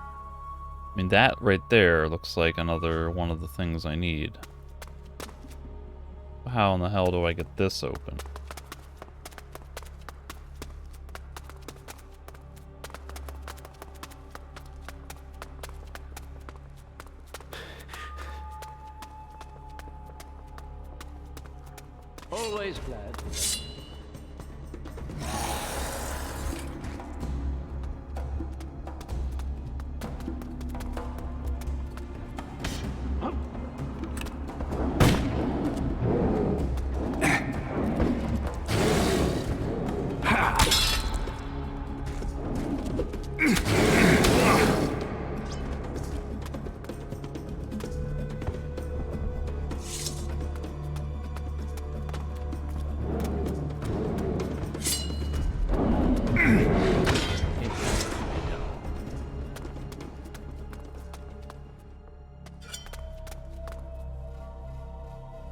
I mean, that right there looks like another one of the things I need. How in the hell do I get this open?
Always glad.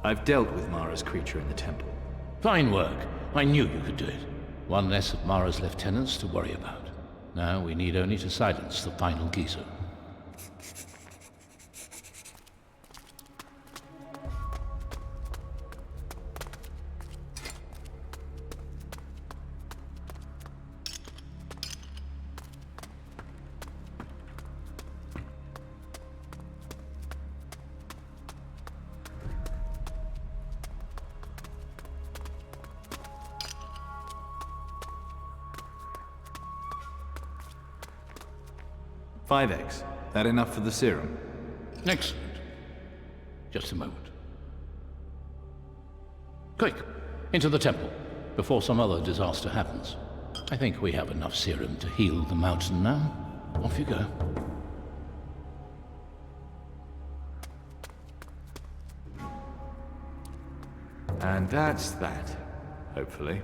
I've dealt with Mara's creature in the temple.
Fine work. I knew you could do it. One less of Mara's lieutenants to worry about. Now we need only to silence the final geezer.
X. That enough for the serum?
Excellent. Just a moment. Quick, into the temple, before some other disaster happens. I think we have enough serum to heal the mountain now. Off you go.
And that's that, hopefully.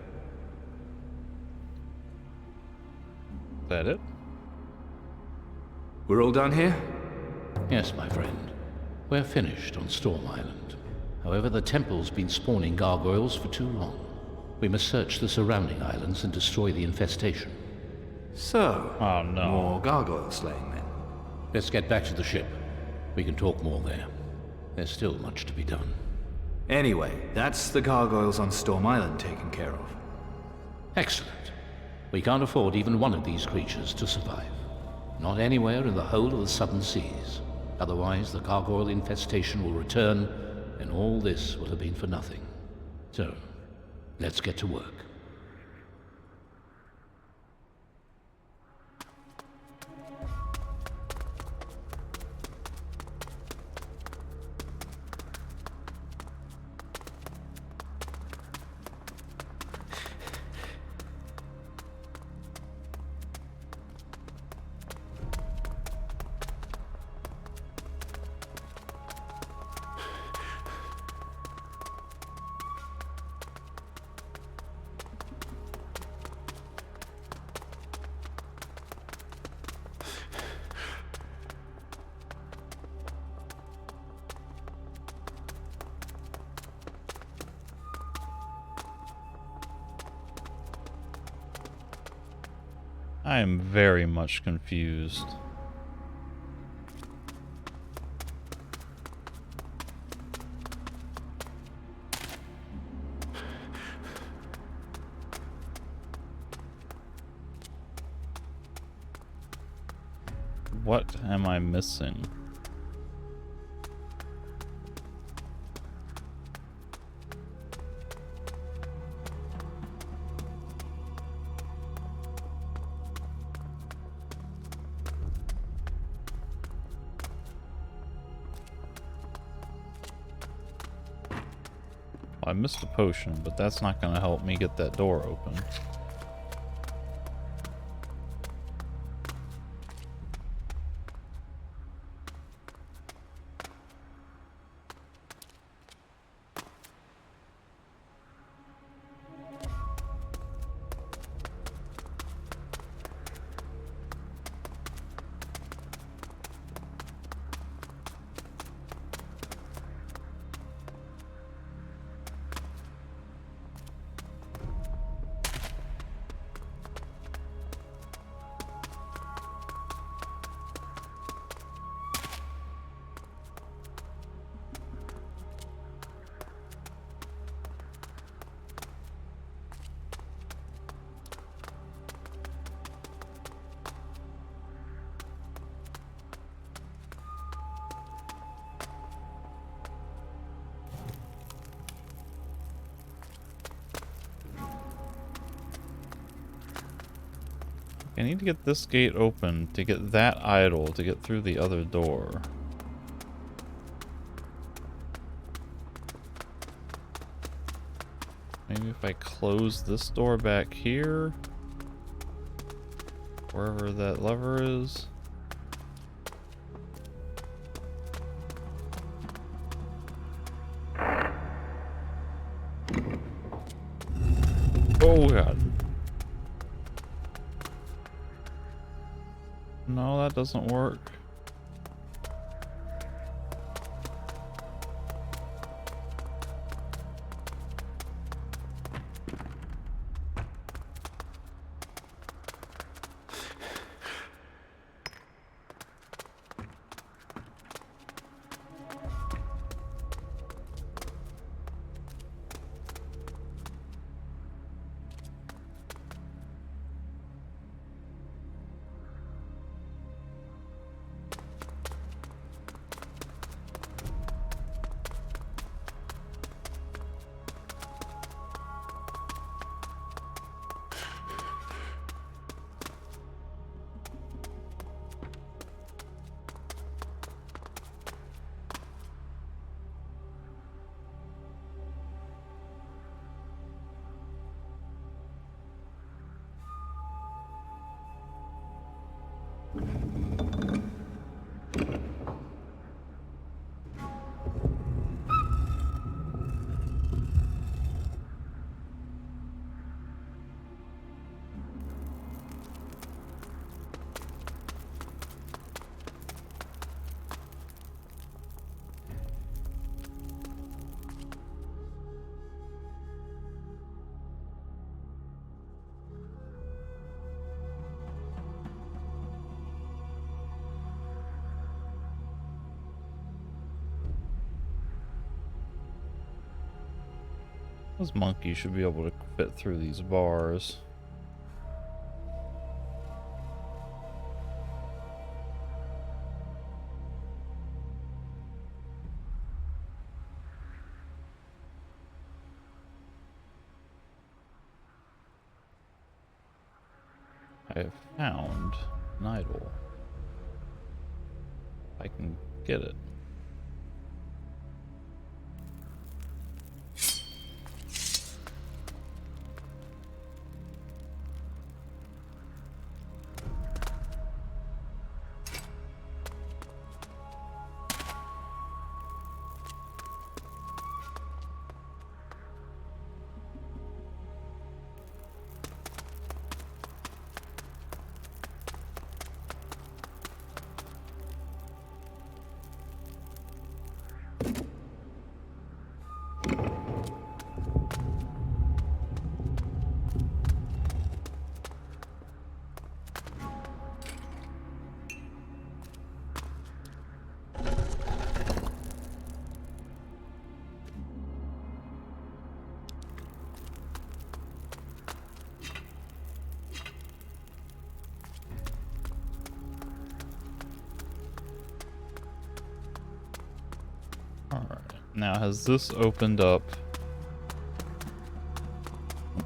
That it?
We're all done here?
Yes, my friend. We're finished on Storm Island. However, the temple's been spawning gargoyles for too long. We must search the surrounding islands and destroy the infestation.
So,
Oh no.
more gargoyle slaying then.
Let's get back to the ship. We can talk more there. There's still much to be done.
Anyway, that's the gargoyles on Storm Island taken care of.
Excellent. We can't afford even one of these creatures to survive. Not anywhere in the whole of the southern seas. Otherwise, the gargoyle infestation will return, and all this will have been for nothing. So, let's get to work.
I am very much confused. What am I missing? I missed a potion, but that's not going to help me get that door open. I need to get this gate open to get that idol to get through the other door. Maybe if I close this door back here, wherever that lever is. Oh god. No, that doesn't work. This monkey should be able to fit through these bars. I have found an idol. I can get it. Alright, now has this opened up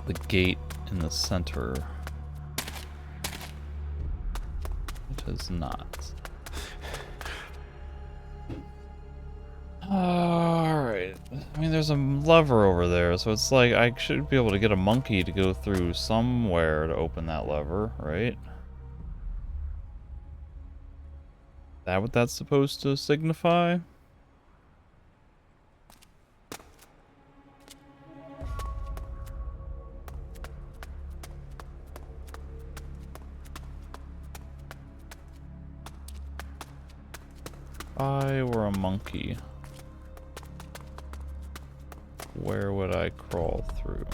the gate in the center? It has not. Alright, I mean there's a lever over there, so it's like I should be able to get a monkey to go through somewhere to open that lever, right? That what that's supposed to signify? If I were a monkey, where would I crawl through?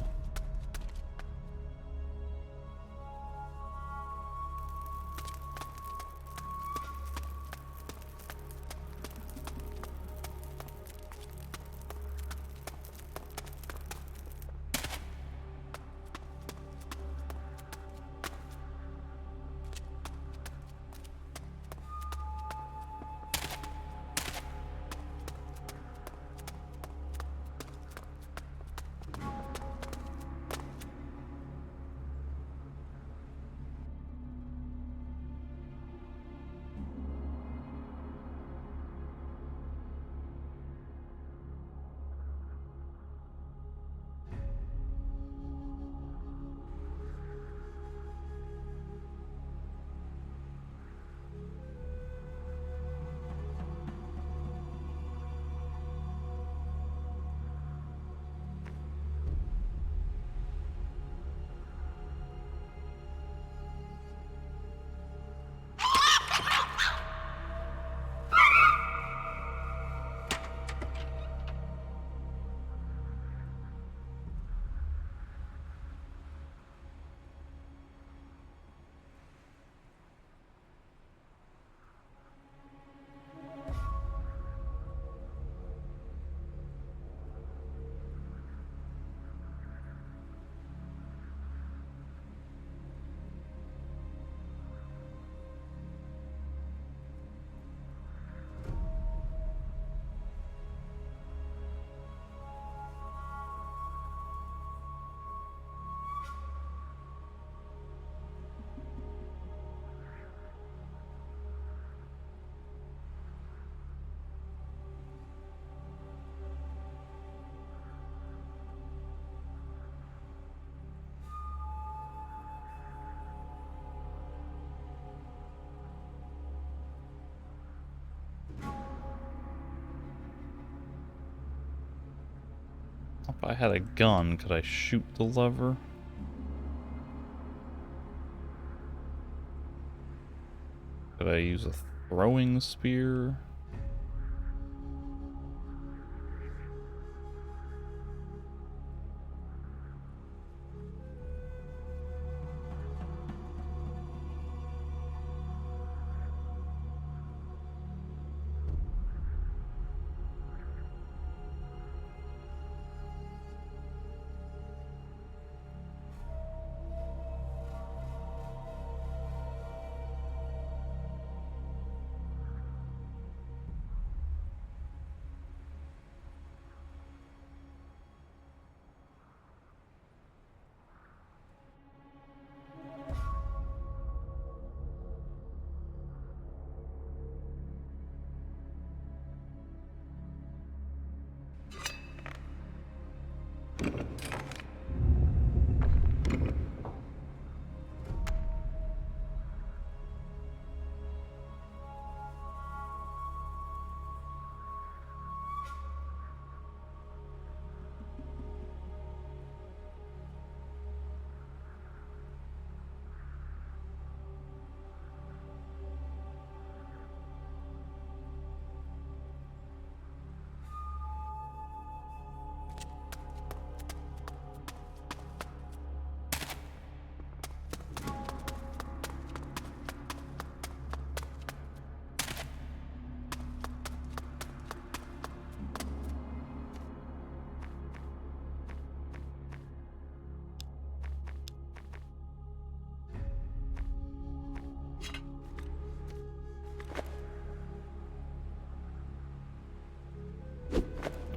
If I had a gun, could I shoot the lever? Could I use a throwing spear?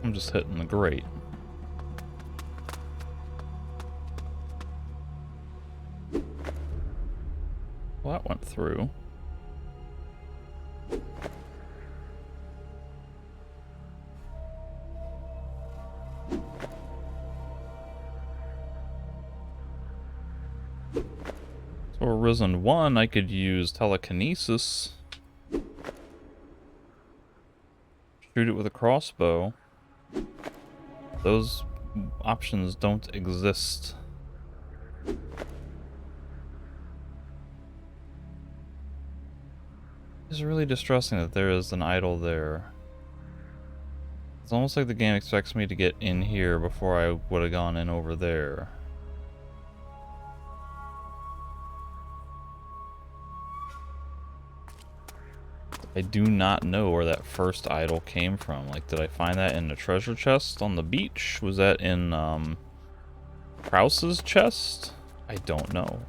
I'm just hitting the grate. Well, that went through. So Arisen 1, I could use telekinesis. Shoot it with a crossbow. Those options don't exist. It's really distressing that there is an idol there. It's almost like the game expects me to get in here before I would have gone in over there. I do not know where that first idol came from. Like, did I find that in the treasure chest on the beach? Was that in, Krause's chest? I don't know.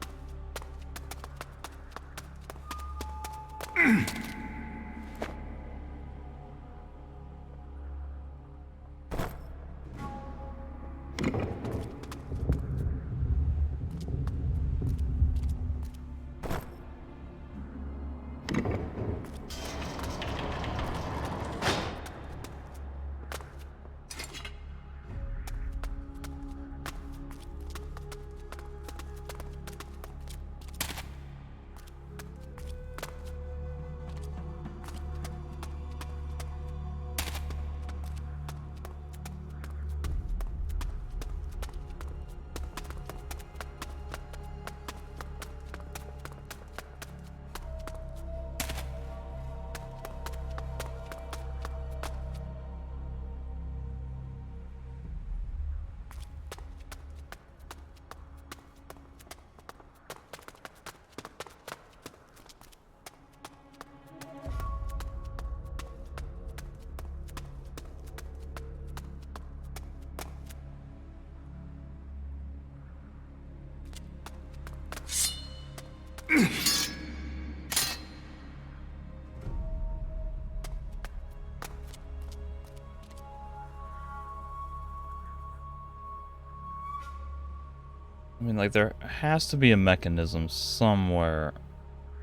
I mean, like, there has to be a mechanism somewhere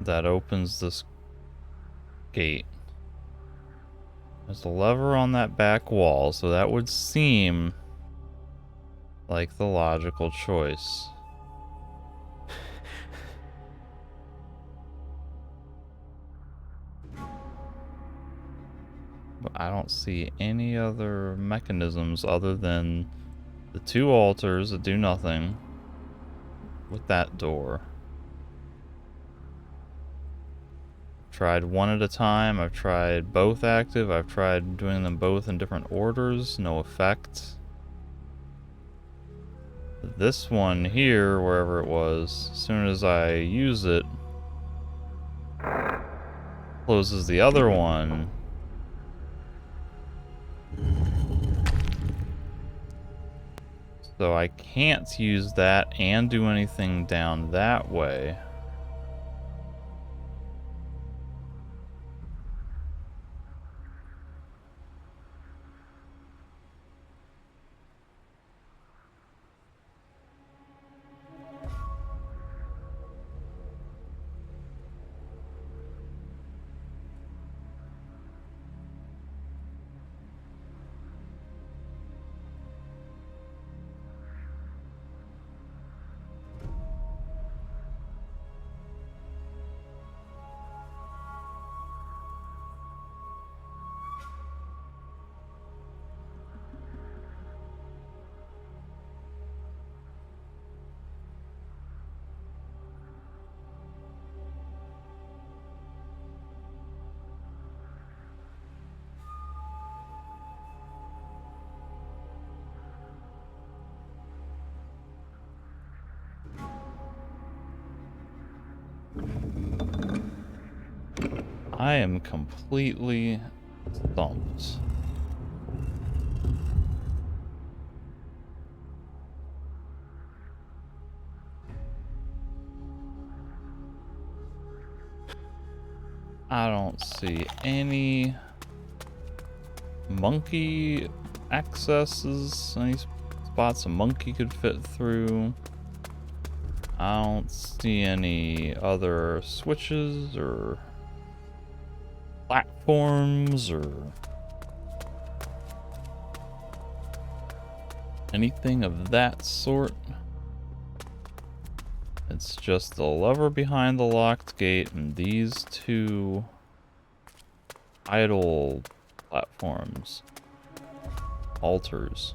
that opens this gate. There's a lever on that back wall, so that would seem like the logical choice. But I don't see any other mechanisms other than the two altars that do nothing with that door. Tried one at a time. I've tried both active. I've tried doing them both in different orders. No effect. This one here, wherever it was, as soon as I use it, closes the other one. So I can't use that and do anything down that way. I am completely stumped. I don't see any monkey accesses, any spots a monkey could fit through. I don't see any other switches or platforms or anything of that sort. It's just the lever behind the locked gate and these two idle platforms. Altars.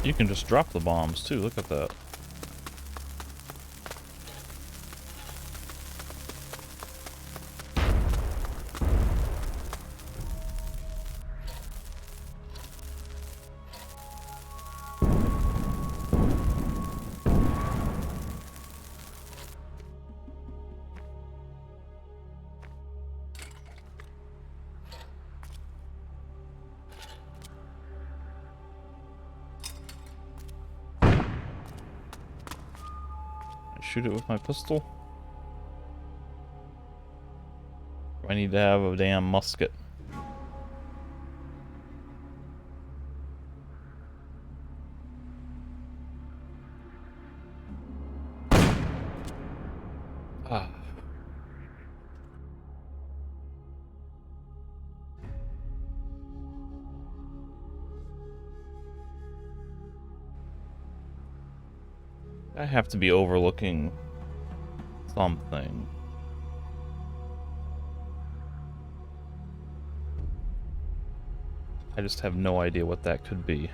You can just drop the bombs too, look at that. Shoot it with my pistol? Do I need to have a damn musket? Ah. I have to be overlooking something. I just have no idea what that could be.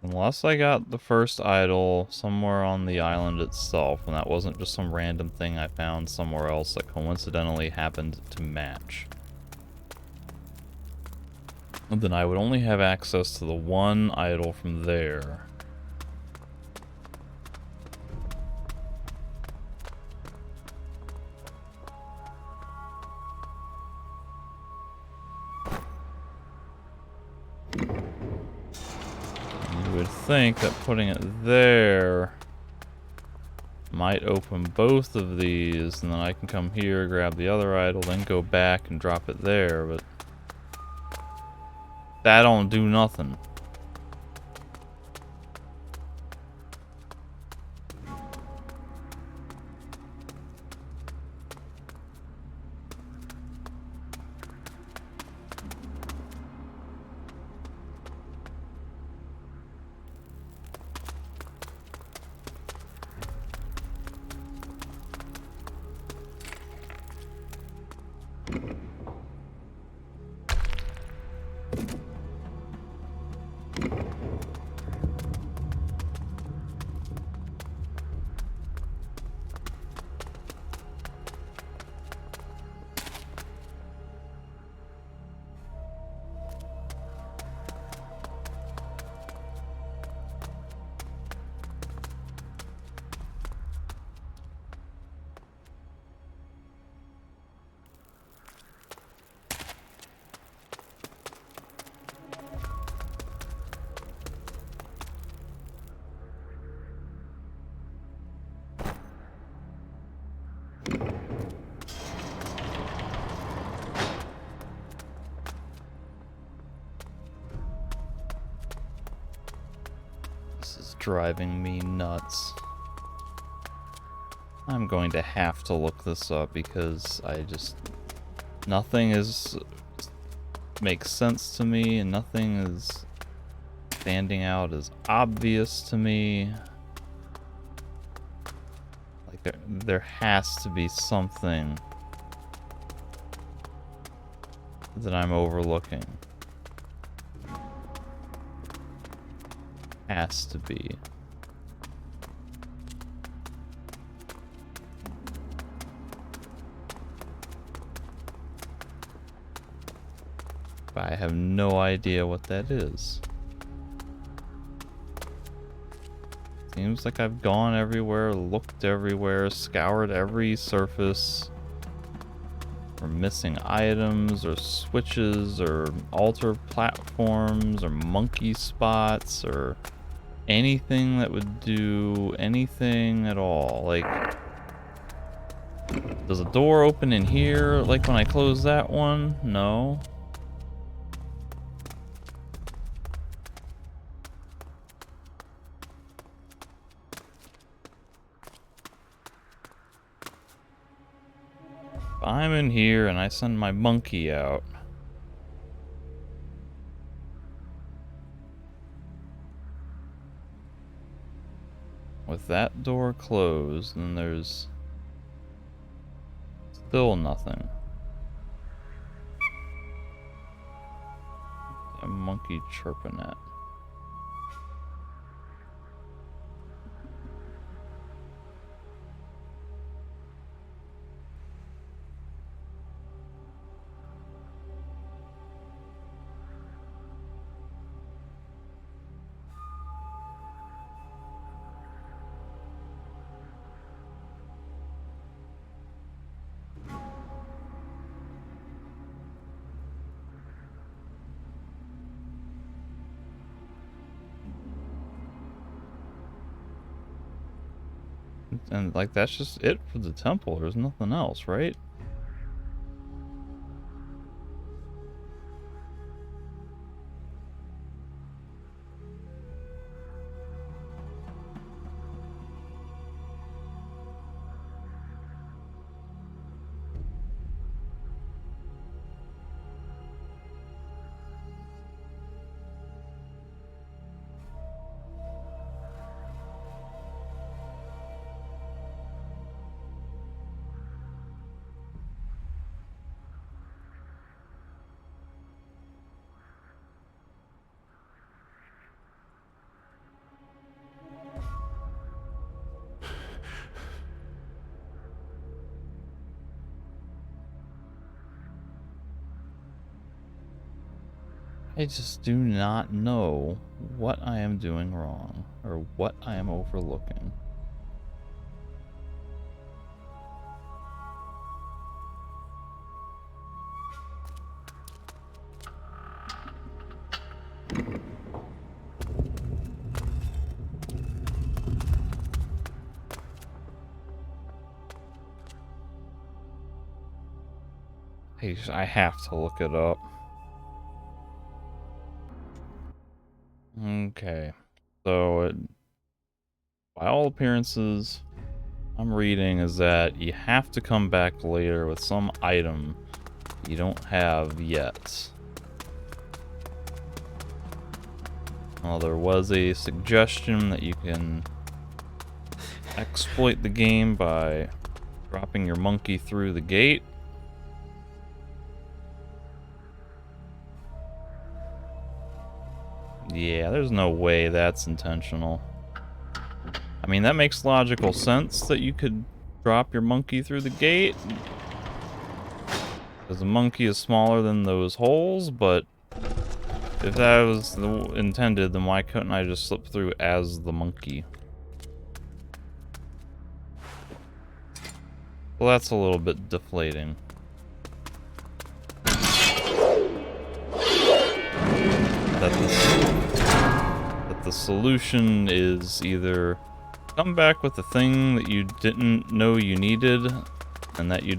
Unless I got the first idol somewhere on the island itself, and that wasn't just some random thing I found somewhere else that coincidentally happened to match. And then I would only have access to the one idol from there. Think that putting it there might open both of these, and then I can come here, grab the other idol, then go back and drop it there, but that don't do nothing. driving me nuts. I'm going to have to look this up because nothing makes sense to me, and nothing is standing out as obvious to me. Like there has to be something that I'm overlooking. Has to be. But I have no idea what that is. Seems like I've gone everywhere, looked everywhere, scoured every surface for missing items or switches or altar platforms or monkey spots or anything that would do anything at all. Like, does a door open in here like when I close that one? No. I'm in here and I send my monkey out. With that door closed, and there's still nothing. A monkey chirping at. And like that's just it for the temple. There's nothing else, right? I just do not know what I am doing wrong or what I am overlooking. I have to look it up. Okay, so by all appearances, I'm reading is that you have to come back later with some item you don't have yet. Well, there was a suggestion that you can exploit the game by dropping your monkey through the gate. Yeah, there's no way that's intentional. I mean, that makes logical sense that you could drop your monkey through the gate, because the monkey is smaller than those holes, but if that was intended, then why couldn't I just slip through as the monkey? Well, that's a little bit deflating. That the solution is either come back with the thing that you didn't know you needed and that you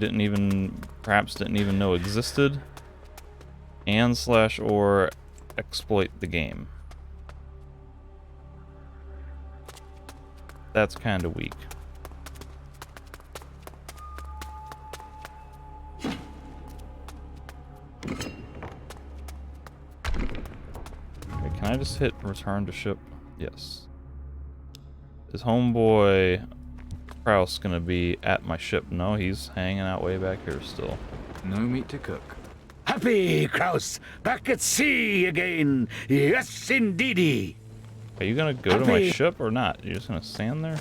perhaps didn't even know existed, and / or exploit the game. that's kind of weak. Okay, can I just hit return to ship? Yes. Is homeboy Kraus gonna be at my ship? No, he's hanging out way back here still.
No meat to cook.
Happy, Kraus! Back at sea again! Yes, indeedy!
Are you gonna go to my
Happy.
ship or not? You're just gonna stand there?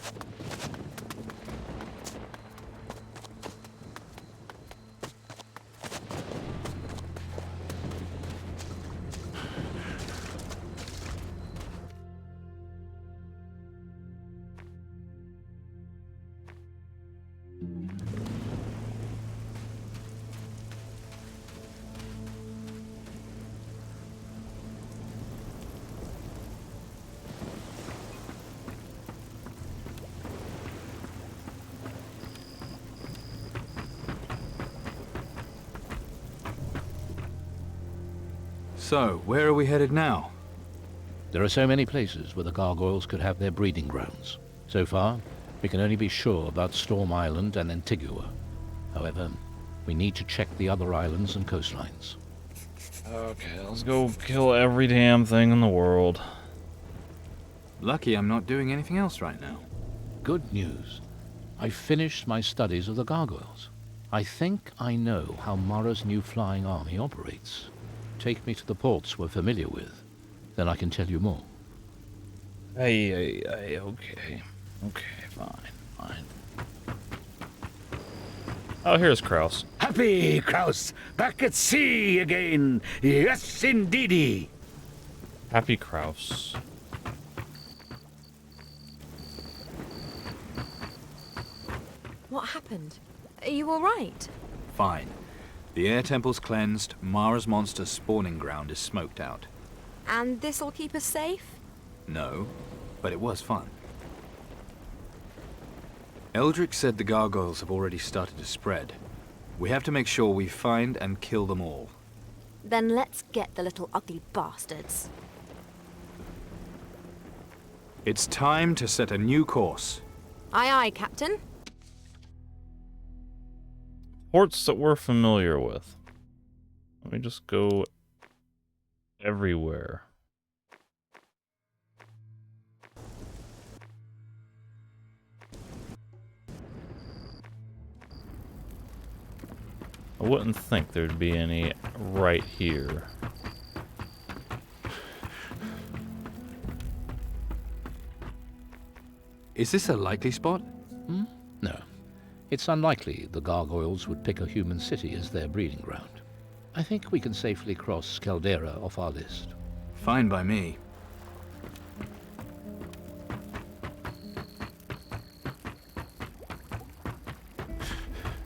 So, where are we headed now?
There are so many places where the gargoyles could have their breeding grounds. So far, we can only be sure about Storm Island and Antigua. However, we need to check the other islands and coastlines.
Okay, let's go kill every damn thing in the world.
Lucky I'm not doing anything else right now.
Good news. I finished my studies of the gargoyles. I think I know how Mara's new flying army operates. Take me to the ports we're familiar with. Then I can tell you more.
Okay. Okay, fine. Oh, here's Kraus.
Happy, Kraus! Back at sea again! Yes, indeedy!
Happy Kraus.
What happened? Are you alright?
Fine. The air temple's cleansed, Mara's monster's spawning ground is smoked out.
And this'll keep us safe?
No, but it was fun. Eldrick said the gargoyles have already started to spread. We have to make sure we find and kill them all.
Then let's get the little ugly bastards.
It's time to set a new course.
Aye, aye, Captain.
Ports that we're familiar with. Let me just go everywhere. I wouldn't think there'd be any right here.
Is this a likely spot?
No. It's unlikely the gargoyles would pick a human city as their breeding ground. I think we can safely cross Caldera off our list.
Fine by me.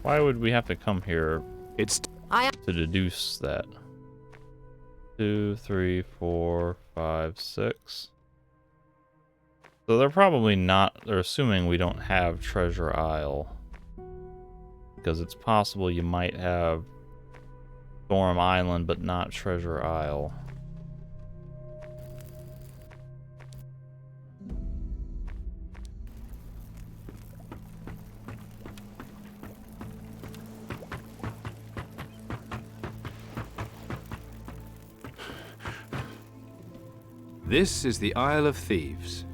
Why would we have to come here
It's
Aye,
to deduce that? 2, 3, 4, 5, 6. So they're probably not, they're assuming we don't have Treasure Isle. Because it's possible you might have Storm Island, but not Treasure Isle.
This is the Isle of Thieves.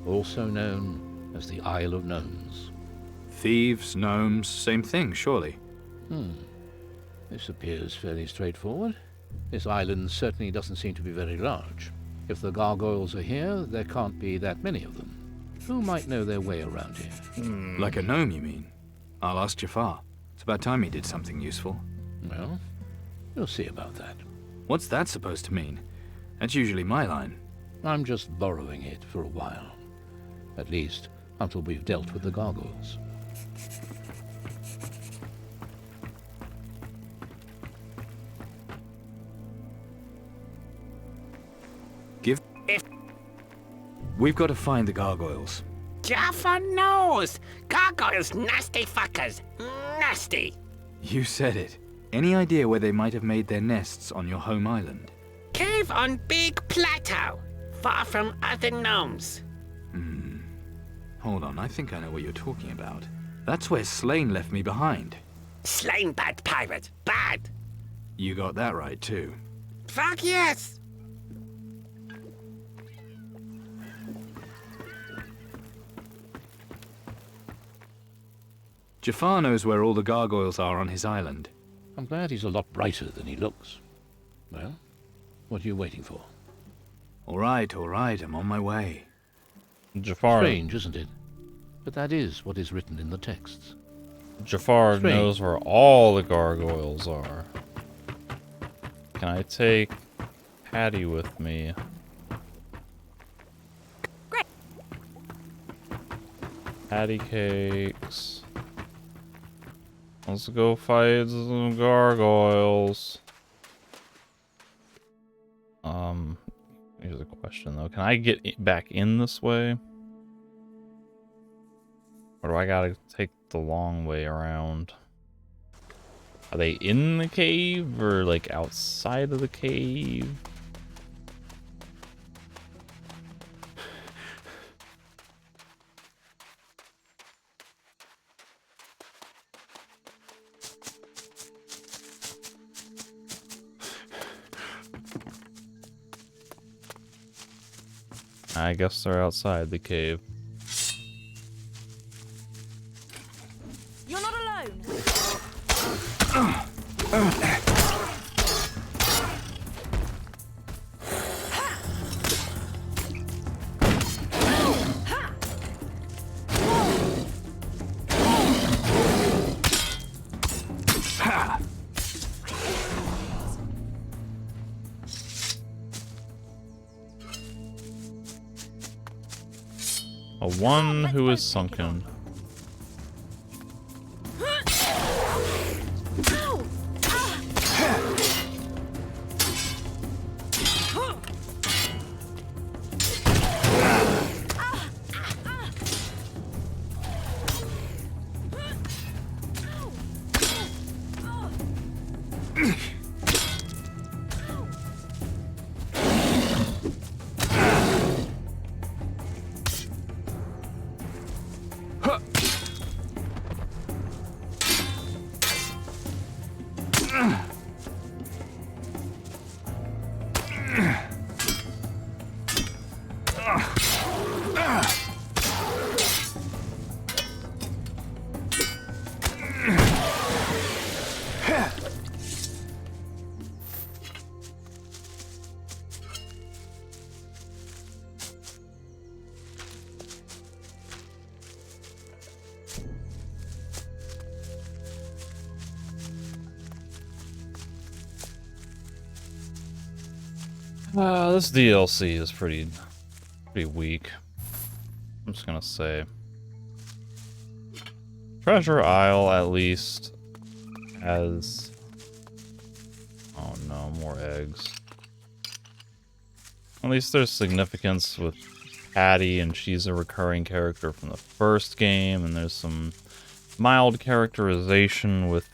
Also known as the Isle of Gnomes.
Thieves, gnomes, same thing, surely.
This appears fairly straightforward. This island certainly doesn't seem to be very large. If the gargoyles are here, there can't be that many of them. Who might know their way around here?
Like a gnome, you mean? I'll ask Jafar. It's about time he did something useful.
Well, we'll see about that.
What's that supposed to mean? That's usually my line.
I'm just borrowing it for a while. At least, until we've dealt with the gargoyles.
We've got to find the gargoyles.
Jaffa knows! Gargoyles, nasty fuckers! Nasty!
You said it. Any idea where they might have made their nests on your home island?
Cave on big plateau, far from other gnomes.
Hold on, I think I know what you're talking about. That's where Slane left me behind.
Slain bad pirate. Bad.
You got that right, too.
Fuck yes.
Jafar knows where all the gargoyles are on his island.
I'm glad he's a lot brighter than he looks. Well, what are you waiting for?
All right, I'm on my way.
Jafar,
Strange, isn't it? But that is what is written in the texts.
Jafar
Strange.
knows where all the gargoyles are. Can I take Patty with me?
Great.
Patty cakes. Let's go fight some gargoyles. Here's a question though. Can I get back in this way? Or do I gotta take the long way around? Are they in the cave or like outside of the cave? I guess they're outside the cave.
You're not alone.
A one who is sunken. This DLC is pretty weak. I'm just gonna say. Treasure Isle at least has... Oh no, more eggs. At least there's significance with Patty, and she's a recurring character from the first game, and there's some mild characterization with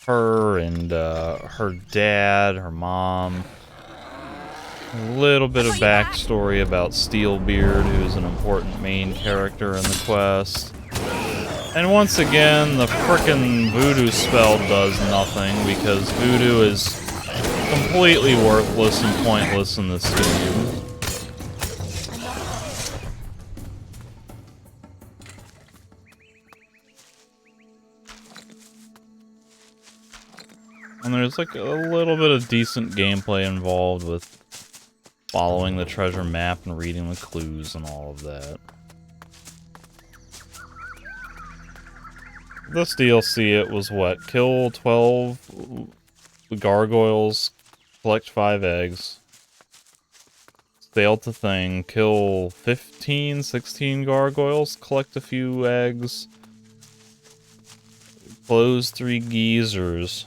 her and her dad, her mom. A little bit of backstory about Steelbeard, who's an important main character in the quest. And once again, the frickin' voodoo spell does nothing, because voodoo is completely worthless and pointless in this game. And there's like a little bit of decent gameplay involved with following the treasure map and reading the clues and all of that. This DLC, it was what? Kill 12 gargoyles, collect 5 eggs, sail to thing, kill 15, 16 gargoyles, collect a few eggs, close 3 geezers.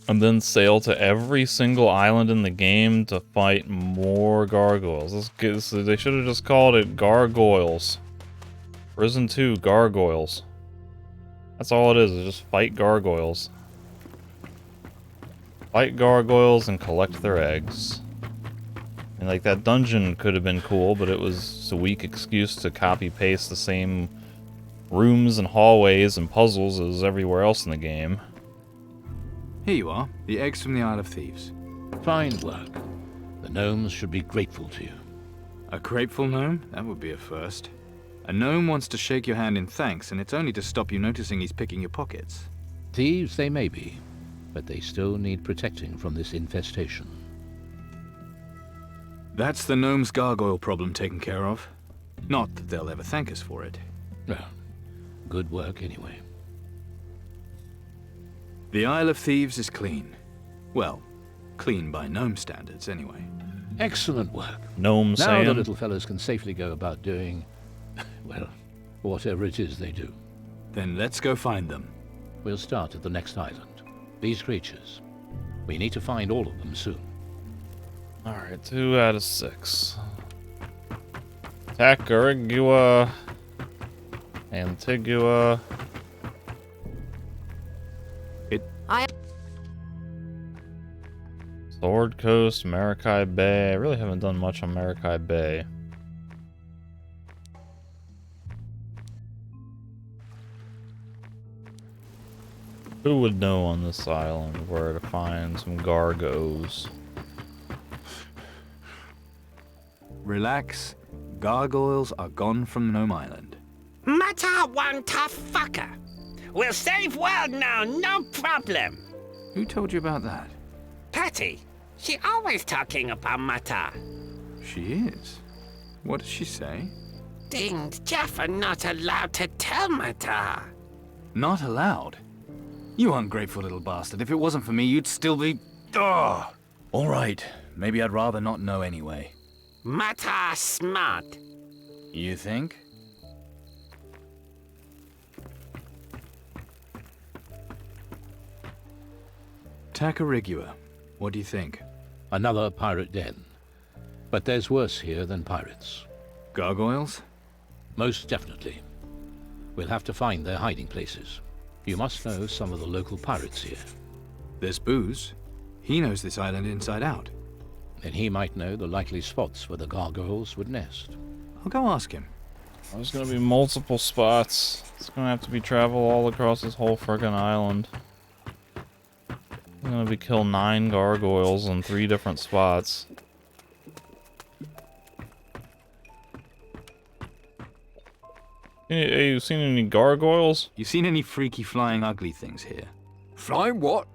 And then sail to every single island in the game to fight more gargoyles. They should have just called it Gargoyles. Prison 2, Gargoyles. That's all it is just fight gargoyles. Fight gargoyles and collect their eggs. And like that dungeon could have been cool, but it was a weak excuse to copy paste the same rooms and hallways and puzzles as everywhere else in the game.
Here you are, the eggs from the Isle of Thieves.
Fine work. The gnomes should be grateful to you.
A grateful gnome? That would be a first. A gnome wants to shake your hand in thanks, and it's only to stop you noticing he's picking your pockets.
Thieves they may be, but they still need protecting from this infestation.
That's the gnome's gargoyle problem taken care of. Not that they'll ever thank us for it.
Well, good work anyway.
The Isle of Thieves is clean. Well, clean by gnome standards, anyway.
Excellent work.
Gnome
Now
saying.
the little fellows can safely go about doing, well, whatever it is they do.
Then let's go find them.
We'll start at the next island. These creatures. We need to find all of them soon.
Alright, 2 out of 6. Tacarigua. Antigua. Sword Coast, Maracay Bay. I really haven't done much on Maracay Bay. Who would know on this island where to find some gargoyles?
Relax. Gargoyles are gone from Gnome Island.
Mata one tough fucker. We'll save world now, no problem.
Who told you about that?
Patty, she always talking about Mata.
She is. What does she say?
Dinged Jeff are not allowed to tell Mata.
Not allowed? You ungrateful little bastard. If it wasn't for me, you'd still be... Ugh. All right. Maybe I'd rather not know anyway.
Mata smart.
You think? Tacarigua. What do you think?
Another pirate den. But there's worse here than pirates.
Gargoyles?
Most definitely. We'll have to find their hiding places. You must know some of the local pirates here.
There's Booze. He knows this island inside out.
Then he might know the likely spots where the gargoyles would nest.
I'll go ask him.
There's gonna be multiple spots. It's gonna have to be travel all across this whole friggin' island. I'm gonna be kill 9 gargoyles in 3 different spots. Hey, you seen any gargoyles?
You seen any freaky flying ugly things here?
Flying what?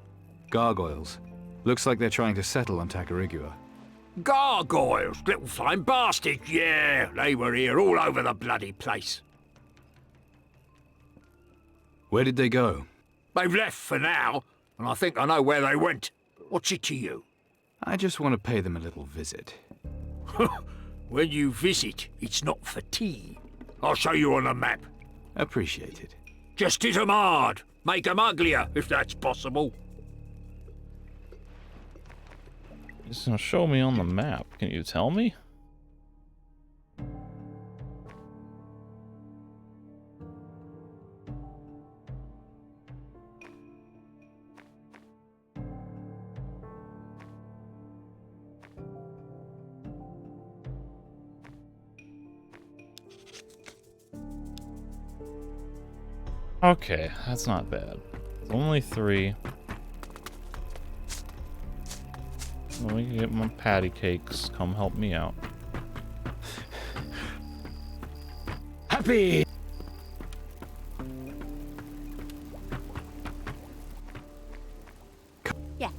Gargoyles. Looks like they're trying to settle on Tacarigua.
Gargoyles, little flying bastards, yeah. They were here all over the bloody place.
Where did they go?
They've left for now, and I think I know where they went. What's it to you?
I just want to pay them a little visit.
When you visit, it's not for tea. I'll show you on a map.
Appreciate it.
Just hit 'em hard. Make 'em uglier, if that's possible.
It's gonna show me on the map. Can you tell me? Okay, that's not bad. It's only 3. Let me get my patty cakes. Come help me out.
Happy!
Yeah.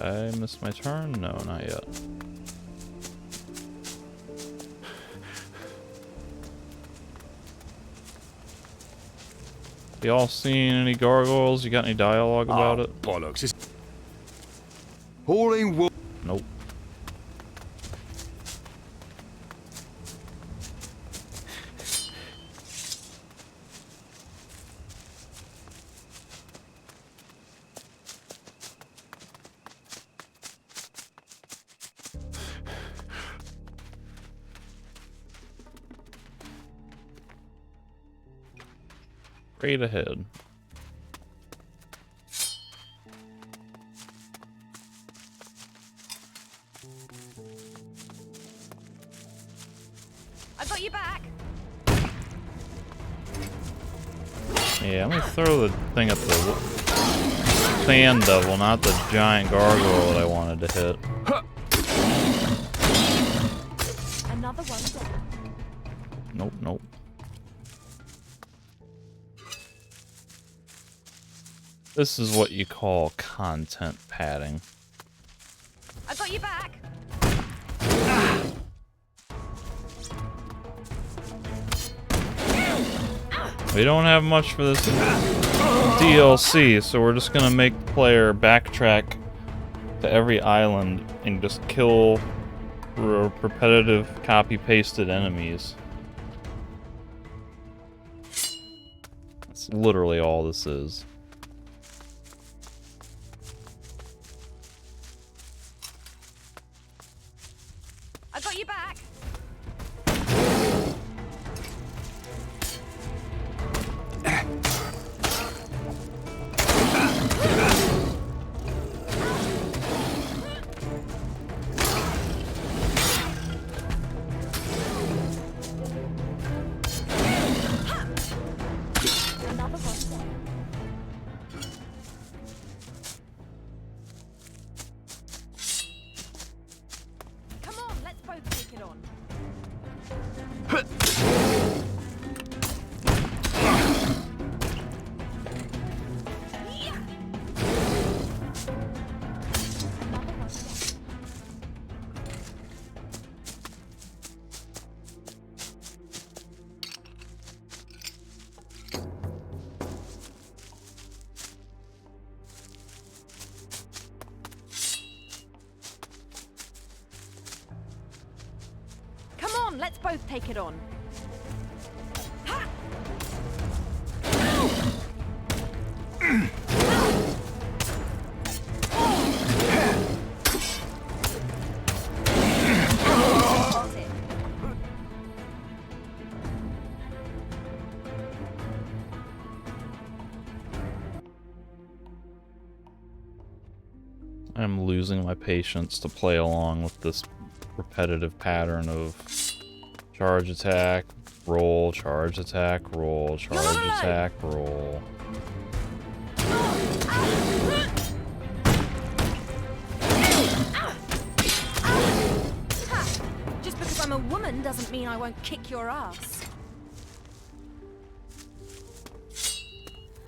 I missed my turn? No, not yet. Y'all seen any gargoyles? You got any dialogue about it?
Bollocks. Hauling wood.
Nope. Straight ahead.
I got you back.
Yeah, let me throw the thing at the sand devil, not the giant gargoyle that I wanted to hit.
Another one down.
Nope, nope. This is what you call content padding.
I got you back.
We don't have much for this DLC, so we're just gonna make the player backtrack to every island and just kill repetitive copy-pasted enemies. That's literally all this is.
I got you back. Another one down. Come on, let's both take it on. Another one down. Come on, let's both take it on. Ha! That's it.
I'm losing my patience to play along with this repetitive pattern of charge attack, roll, charge attack, roll, charge attack, roll.
Ha! Just because I'm a woman doesn't mean I won't kick your ass.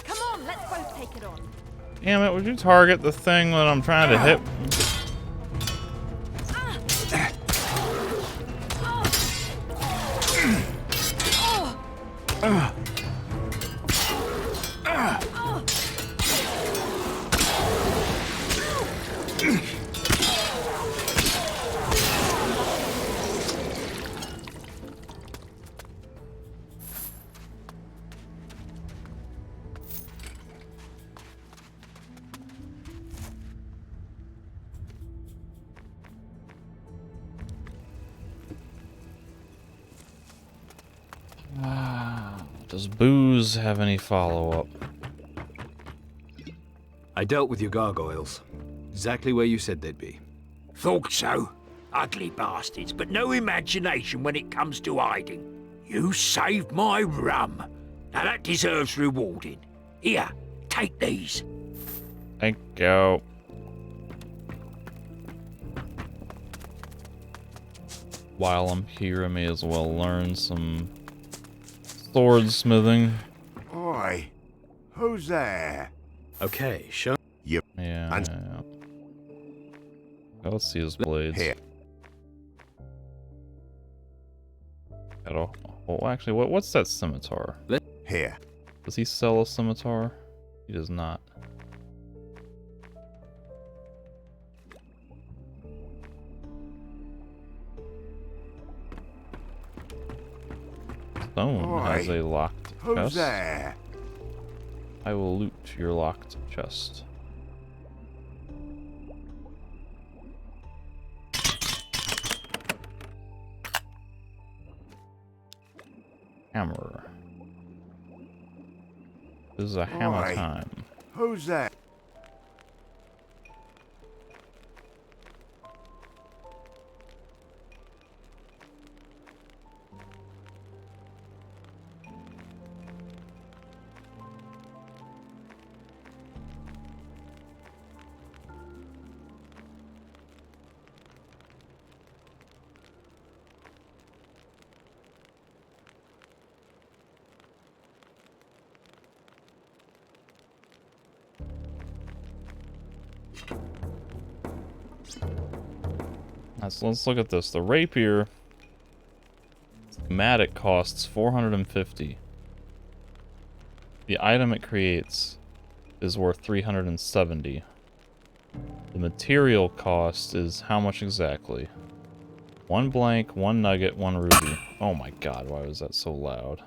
Come on, let's both take it on.
Damn it, would you target the thing that I'm trying to hit? Does Booze have any follow-up?
I dealt with your gargoyles. Exactly where you said they'd be.
Thought so. Ugly bastards, but no imagination when it comes to hiding. You saved my rum. Now that deserves rewarding. Here, take these.
Thank you. While I'm here, I may as well learn some swordsmithing.
Oi, who's there?
Okay, show.
Yeah. Let's see his blades.
Here.
Oh, actually, what's that scimitar?
Here.
Does he sell a scimitar? He does not. Stone has a locked
Who's
chest.
there?
I will loot your locked chest. Hammer. This is a hammer
Oi.
time.
Who's there?
Let's look at this. The rapier schematic costs 450. The item it creates is worth 370. The material cost is how much exactly? 1 blank, 1 nugget, 1 ruby. Oh my god, why was that so loud?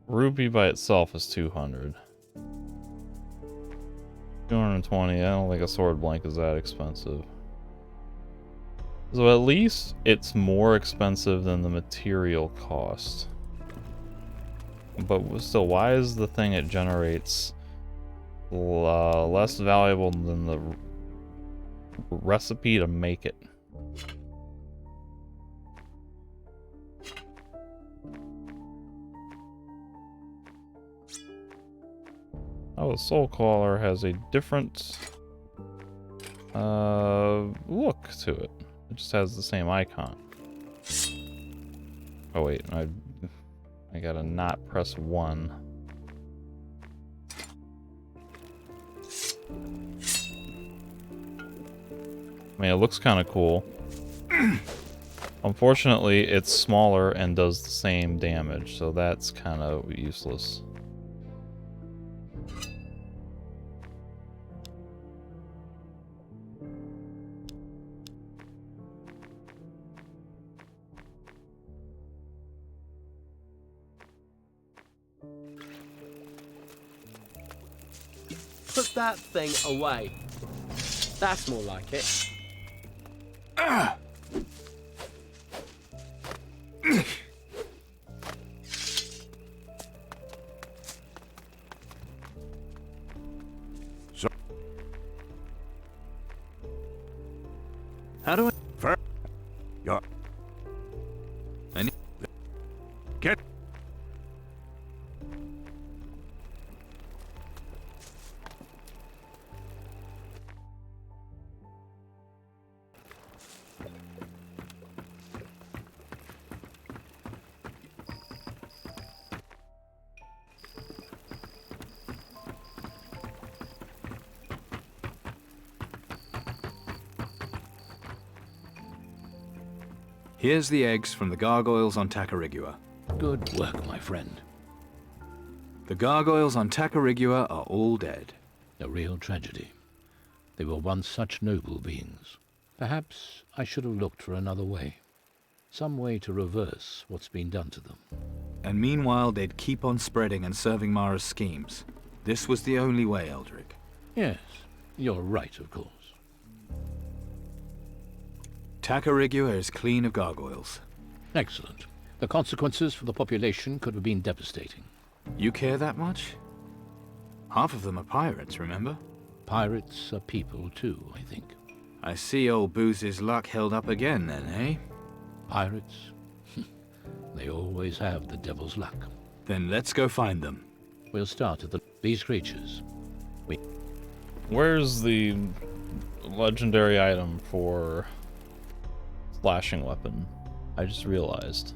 Ruby by itself is 200. 220, I don't think a sword blank is that expensive. So at least it's more expensive than the material cost. But still, why is the thing it generates less valuable than the recipe to make it? Oh, the Soul Caller has a different look to it. It just has the same icon. Oh wait, I gotta not press 1. I mean, it looks kind of cool. Unfortunately, it's smaller and does the same damage, so that's kind of useless.
Put that thing away. That's more like it.
How do I...
Yeah.
Any...
Get.
Here's the eggs from the gargoyles on Tacarigua.
Good work, my friend.
The gargoyles on Tacarigua are all dead.
A real tragedy. They were once such noble beings. Perhaps I should have looked for another way. Some way to reverse what's been done to them.
And meanwhile, they'd keep on spreading and serving Mara's schemes. This was the only way, Eldrick.
Yes, you're right, of course.
Tacarigua is clean of gargoyles.
Excellent. The consequences for the population could have been devastating.
You care that much? Half of them are pirates, remember?
Pirates are people too, I think.
I see old Booze's luck held up again then, eh?
Pirates? They always have the devil's luck.
Then let's go find them.
We'll start at these creatures.
Where's the legendary item for slashing weapon? I just realized.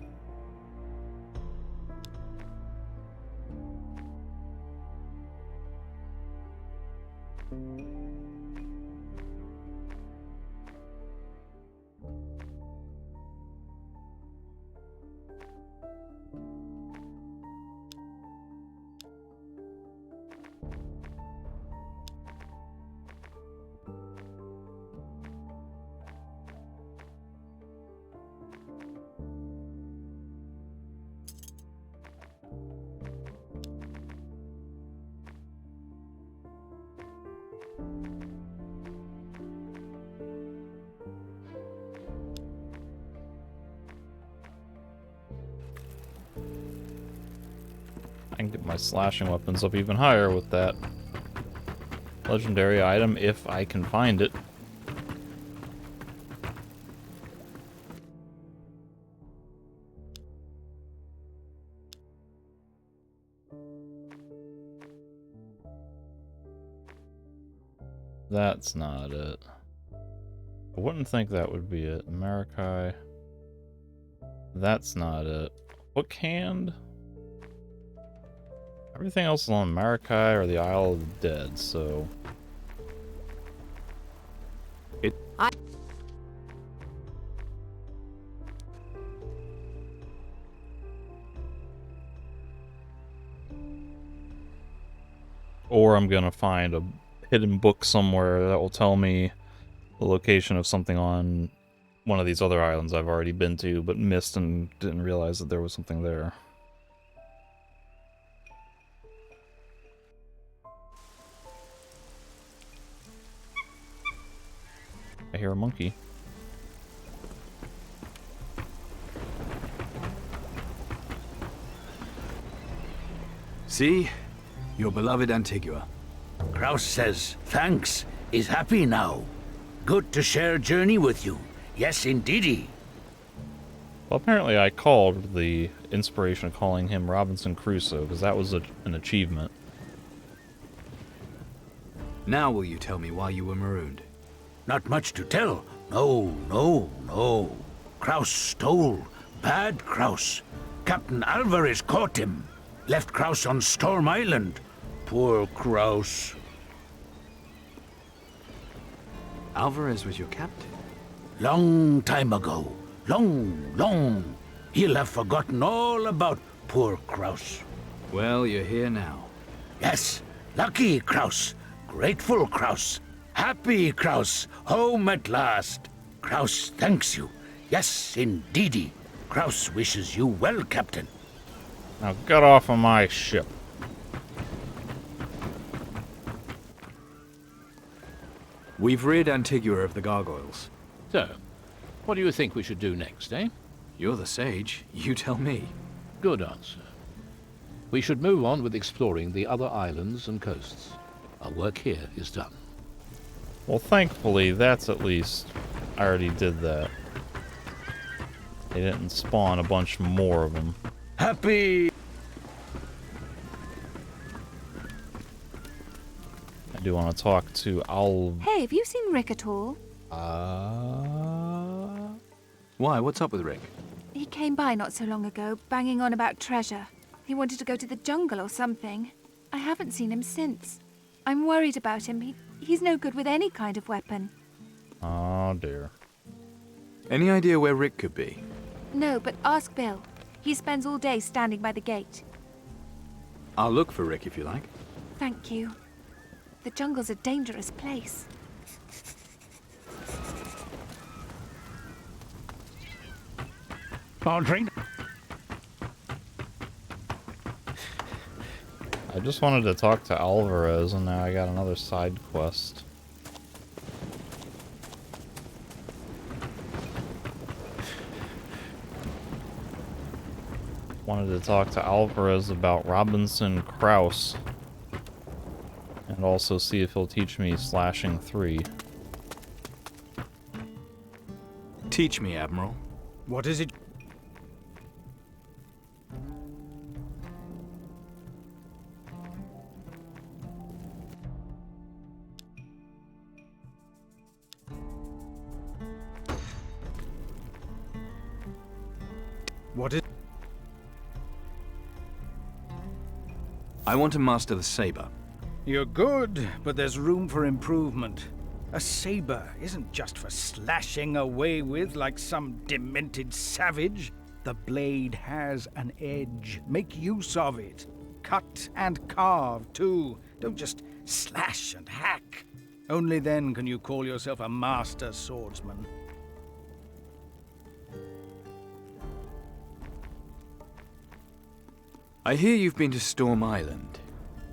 can get my slashing weapons up even higher with that legendary item if I can find it. That's not it. I wouldn't think that would be it. Amerikai. That's not it. What canned? Everything else is on Amerikai or the Isle of the Dead, so... Or I'm gonna find a hidden book somewhere that will tell me the location of something on one of these other islands I've already been to, but missed and didn't realize that there was something there. I hear a monkey.
See? Your beloved Antigua.
Kraus says thanks, is happy now. Good to share journey with you. Yes, indeedy.
Well, apparently I called the inspiration of calling him Robinson Crusoe, because that was an achievement.
Now will you tell me why you were marooned?
Not much to tell. No. Kraus stole. Bad Kraus. Captain Alvarez caught him. Left Kraus on Storm Island. Poor Kraus.
Alvarez was your captain?
Long time ago. Long. He'll have forgotten all about poor Kraus.
Well, you're here now.
Yes, lucky Kraus. Grateful Kraus. Happy Kraus. Home at last. Kraus thanks you. Yes, indeedy. Kraus wishes you well, Captain.
Now get off of my ship.
We've rid Antigua of the gargoyles.
So, what do you think we should do next, eh?
You're the sage. You tell me.
Good answer. We should move on with exploring the other islands and coasts. Our work here is done.
Well, thankfully, that's at least... I already did that. They didn't spawn a bunch more of them.
Happy.
I do want to talk to
Hey, have you seen Rick at all?
Why? What's up with Rick?
He came by not so long ago, banging on about treasure. He wanted to go to the jungle or something. I haven't seen him since. I'm worried about him. He's no good with any kind of weapon.
Oh, dear.
Any idea where Rick could be?
No, but ask Bill. He spends all day standing by the gate.
I'll look for Rick if you like.
Thank you. The jungle's a dangerous place.
Aldrin?
I just wanted to talk to Alvarez, and now I got another side quest. Wanted to talk to Alvarez about Robinson Kraus. And also see if he'll teach me slashing 3.
Teach me, Admiral.
What is it? What is...
I want to master the saber.
You're good, but there's room for improvement. A saber isn't just for slashing away with like some demented savage. The blade has an edge. Make use of it. Cut and carve, too. Don't just slash and hack. Only then can you call yourself a master swordsman.
I hear you've been to Storm Island.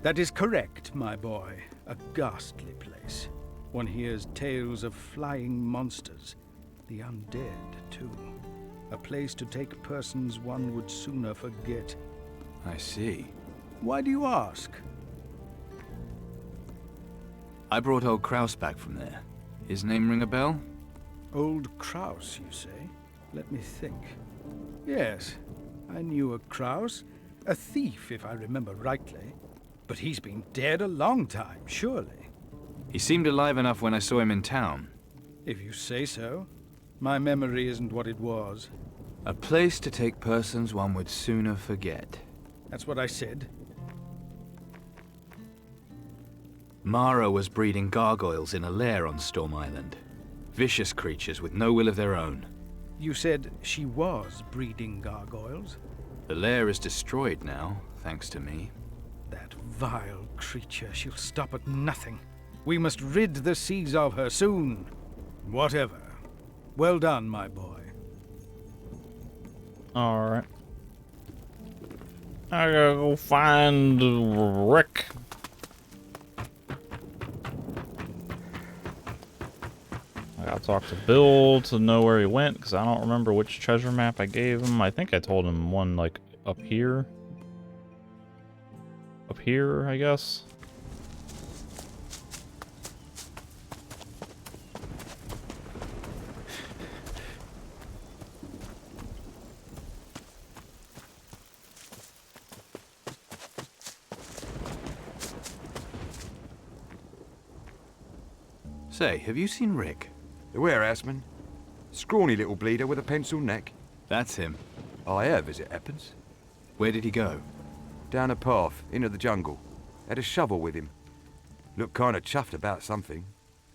That is correct, my boy. A ghastly place. One hears tales of flying monsters. The undead, too. A place to take persons one would sooner forget.
I see.
Why do you ask?
I brought old Kraus back from there. His name ring a bell?
Old Kraus, you say? Let me think. Yes, I knew a Kraus. A thief, if I remember rightly. But he's been dead a long time, surely.
He seemed alive enough when I saw him in town.
If you say so. My memory isn't what it was.
A place to take persons one would sooner forget.
That's what I said.
Mara was breeding gargoyles in a lair on Storm Island. Vicious creatures with no will of their own.
You said she was breeding gargoyles?
The lair is destroyed now, thanks to me.
That vile creature, she'll stop at nothing. We must rid the seas of her soon. Whatever. Well done, my boy.
Alright. I gotta go find Rick. I gotta talk to Bill to know where he went, because I don't remember which treasure map I gave him. I think I told him one, like, up here. Up here, I guess.
Say, have you seen Rick?
The warehouseman? Scrawny little bleeder with a pencil neck.
That's him.
I have, as it happens.
Where did he go?
Down a path, into the jungle. Had a shovel with him. Looked kind of chuffed about something.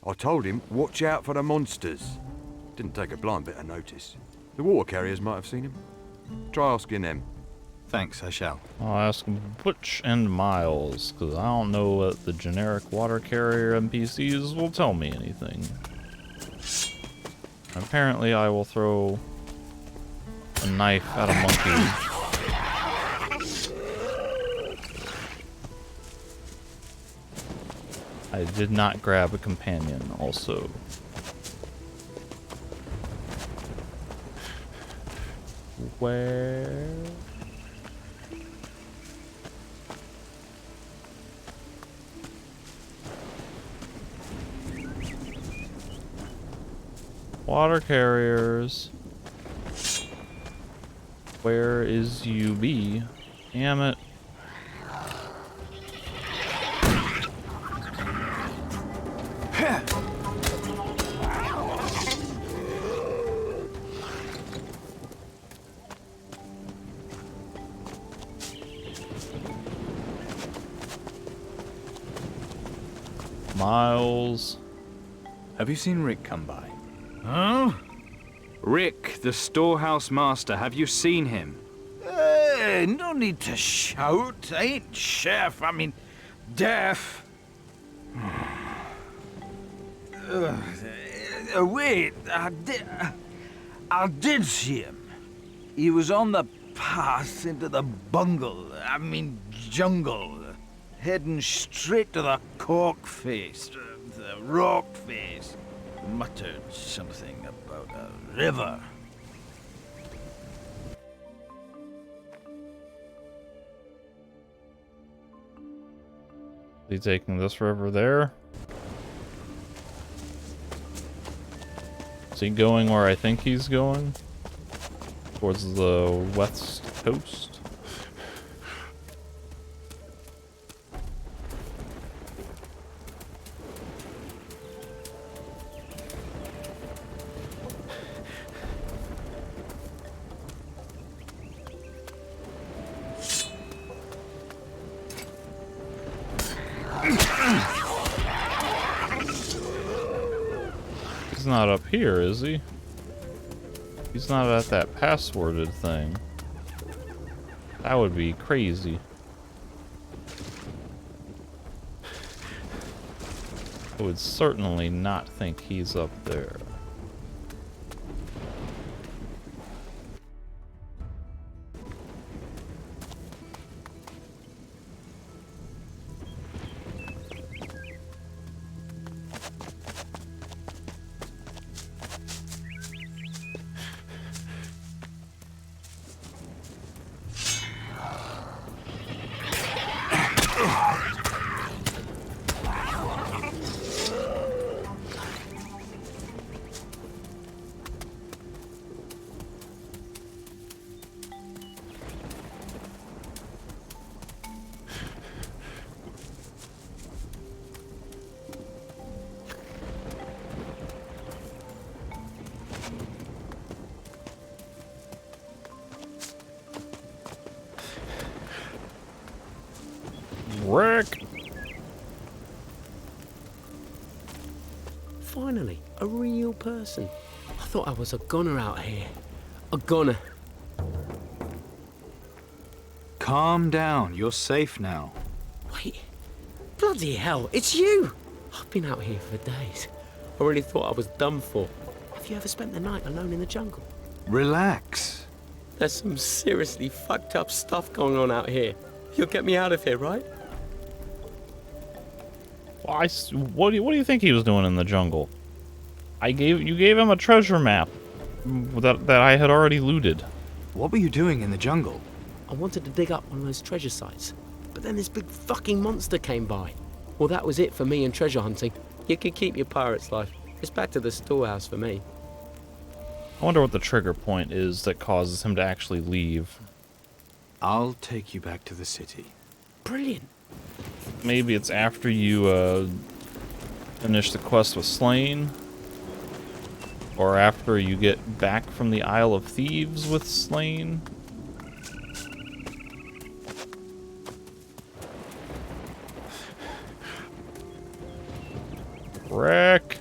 I told him, watch out for the monsters. Didn't take a blind bit of notice. The water carriers might have seen him. Try asking them.
Thanks, I shall.
I'll ask Butch and Miles, because I don't know that the generic water carrier NPCs will tell me anything. Apparently I will throw a knife at a monkey. I did not grab a companion, also. Where? Water carriers. Where is UB? Damn it. Miles.
Have you seen Rick come by?
Huh?
Rick, the storehouse master, have you seen him?
No need to shout. I ain't chef. I mean, deaf. Wait, I did see him. He was on the path into the jungle, heading straight to the cork face, the rock face. Muttered something about a river.
Is he taking this river there? Is he going where I think he's going? Towards the west coast? He's not up here, is he? He's not at that passworded thing. That would be crazy. I would certainly not think he's up there.
person. I thought I was a goner out here. A goner.
Calm down. You're safe now.
Wait. Bloody hell, it's you! I've been out here for days. I really thought I was done for. Have you ever spent the night alone in the jungle?
Relax.
There's some seriously fucked up stuff going on out here. You'll get me out of here, right?
Well, what do you think he was doing in the jungle? You gave him a treasure map that I had already looted.
What were you doing in the jungle?
I wanted to dig up one of those treasure sites, but then this big fucking monster came by. Well, that was it for me and treasure hunting. You can keep your pirate's life. It's back to the storehouse for me.
I wonder what the trigger point is that causes him to actually leave.
I'll take you back to the city.
Brilliant.
Maybe it's after you finish the quest with Slain, or after you get back from the Isle of Thieves with Slain. Wreck.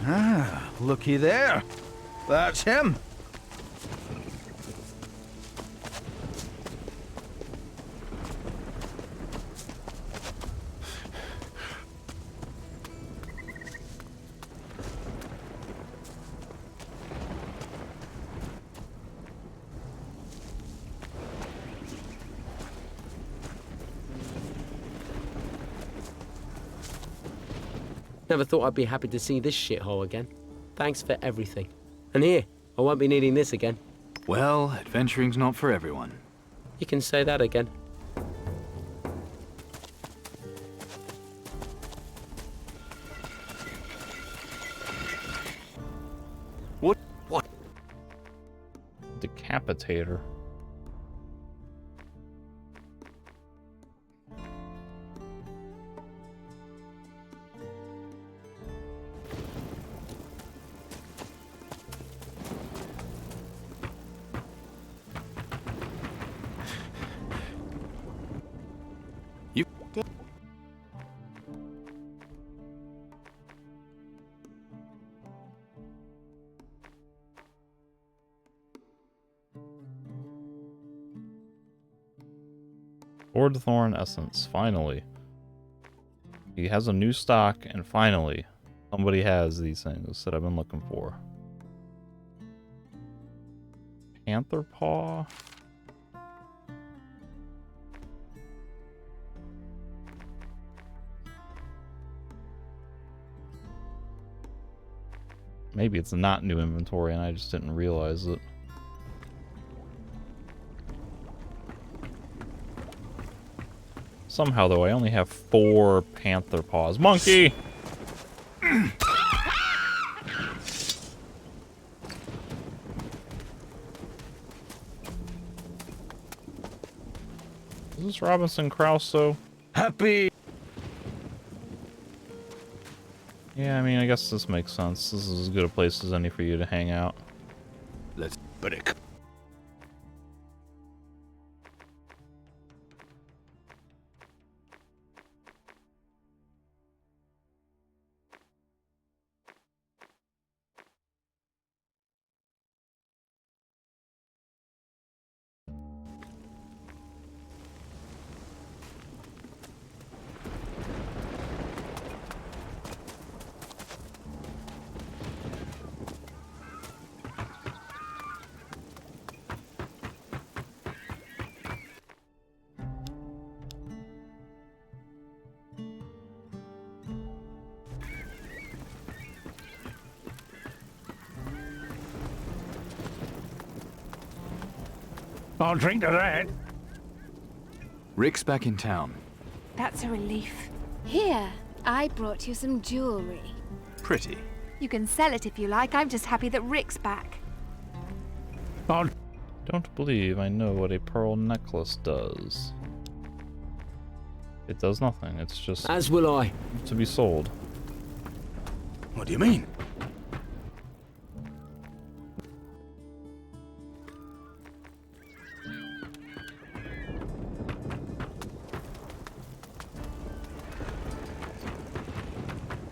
Ah, looky there. That's him.
Never thought I'd be happy to see this shithole again. Thanks for everything. And here, I won't be needing this again.
Well, adventuring's not for everyone.
You can say that again.
What?
Decapitator. Thorn Essence, finally. He has a new stock, and finally, somebody has these things that I've been looking for. Panther Paw? Maybe it's not new inventory and I just didn't realize it. Somehow, though, I only have 4 panther paws. Monkey! Is this Robinson Crusoe?
Happy.
Yeah, I mean, I guess this makes sense. This is as good a place as any for you to hang out.
Let's break.
I'll drink to that.
Rick's back in town.
That's a relief.
Here, I brought you some jewelry.
Pretty.
You can sell it if you like. I'm just happy that Rick's back.
I'll...
Don't believe I know what a pearl necklace does. It does nothing. It's just
As will I.
to be sold.
What do you mean?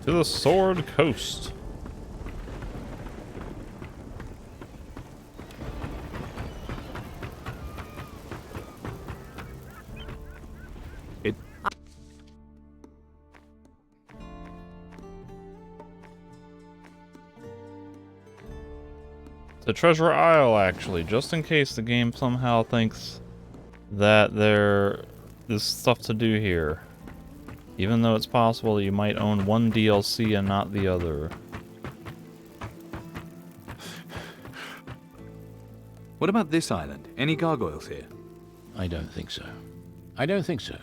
To the Sword Coast. The Treasure Isle, actually, just in case the game somehow thinks that there is stuff to do here. Even though it's possible that you might own one DLC and not the other.
What about this island? Any gargoyles here?
I don't think so. I don't think so.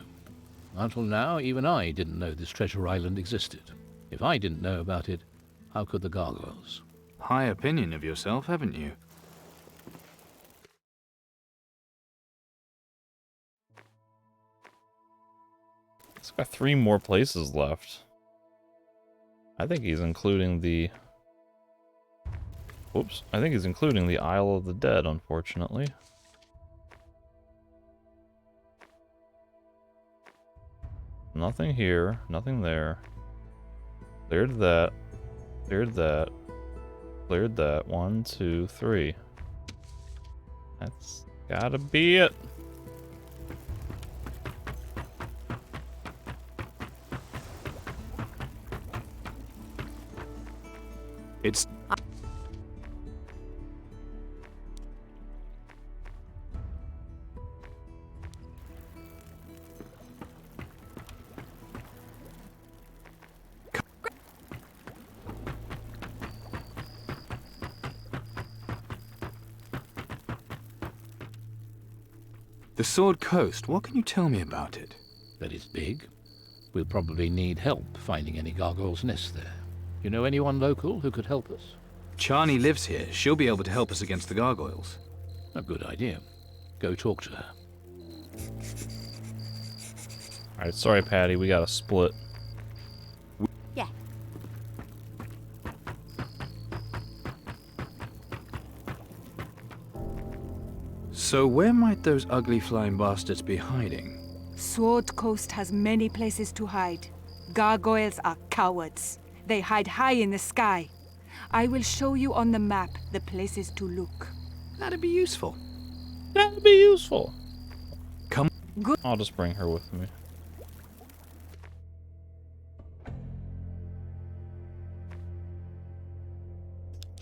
Until now, even I didn't know this treasure island existed. If I didn't know about it, how could the gargoyles?
High opinion of yourself, haven't you?
It's got 3 more places left. I think he's including the... Whoops. I think he's including the Isle of the Dead, unfortunately. Nothing here. Nothing there. Cleared that. Cleared that. Cleared that. 1, 2, 3. That's gotta be it.
It's... The Sword Coast, what can you tell me about it?
That it's big. We'll probably need help finding any gargoyles' nests there. You know anyone local who could help us?
Chani lives here. She'll be able to help us against the gargoyles.
A good idea. Go talk to her.
Alright, sorry Patty, we gotta split.
Yeah.
So where might those ugly flying bastards be hiding?
Sword Coast has many places to hide. Gargoyles are cowards. They hide high in the sky. I will show you on the map the places to look.
That'd be useful.
That'd be useful.
Come.
Good.
I'll just bring her with me.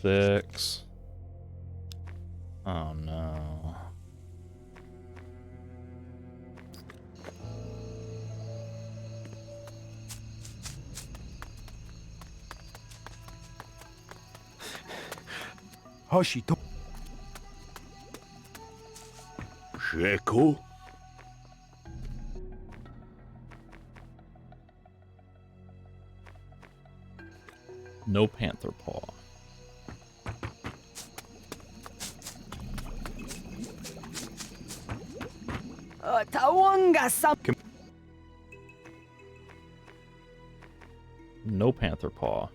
Six. Oh no.
Hoshito.
Sheko?
No panther paw. No panther paw.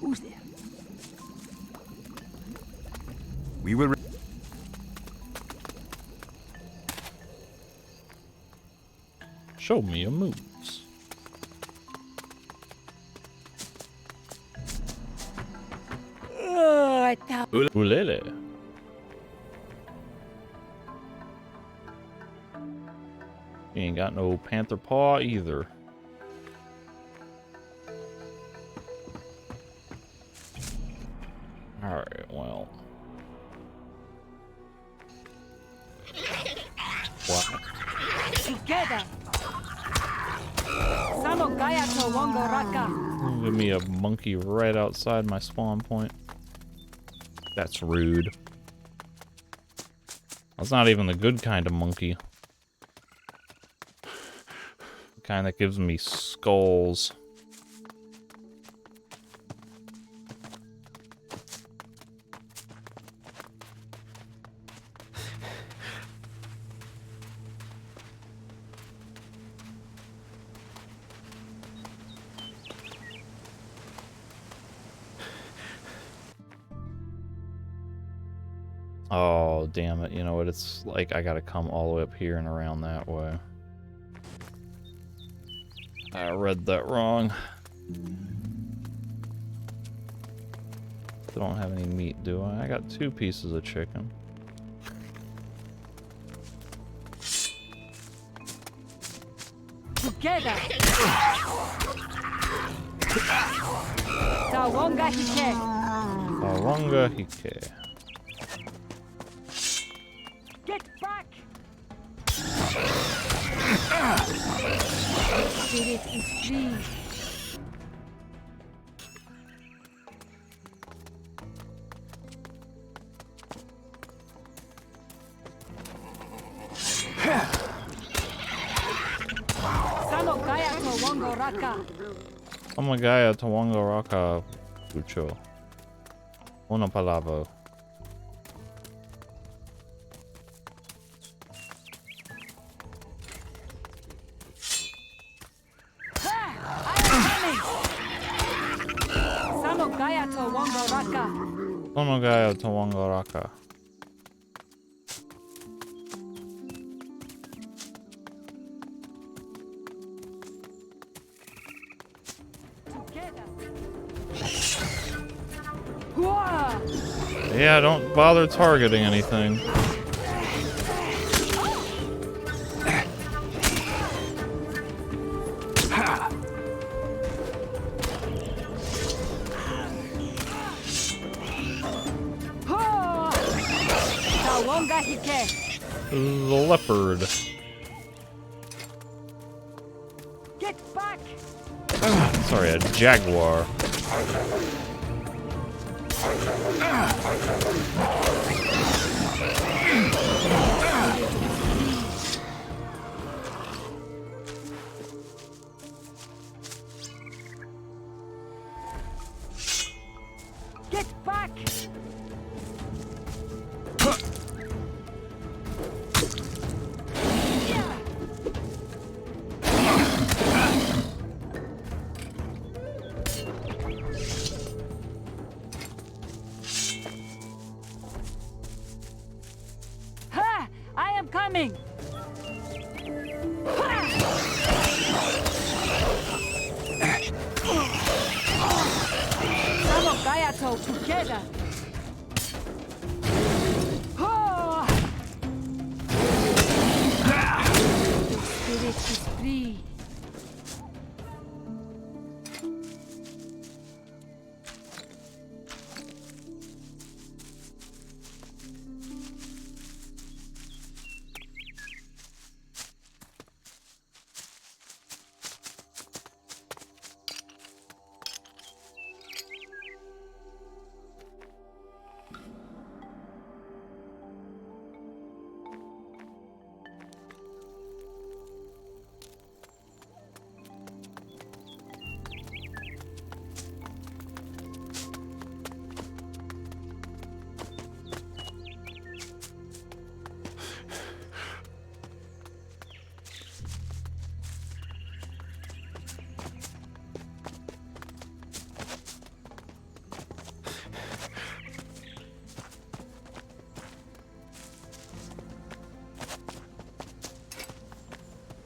Who's there?
We will...
Show me your moves. Ulele. He ain't got no panther paw either. Alright, well. What?
Together. Samo Gaya to Wongo Raka.
Give me a monkey right outside my spawn point. That's rude. That's not even the good kind of monkey. The kind that gives me skulls. Oh, damn it. You know what? It's like I gotta come all the way up here and around that way. I read that wrong. Don't have any meat, do I? I got 2 pieces of chicken.
Together. Tawonga Hike.
Tawonga Hike.
Get back! Spirit is free. Samogaya to Wongo Raka.
Samogaya to Wongo Raka. Mucho. Una palabra.
Samogaya to Wongo Raka.
Samogaya to Wongo Raka. Yeah, don't bother targeting anything. The leopard.
Get back!
Sorry, a jaguar.
Get back! Ha! I am coming! Gayato together. The spirit is free.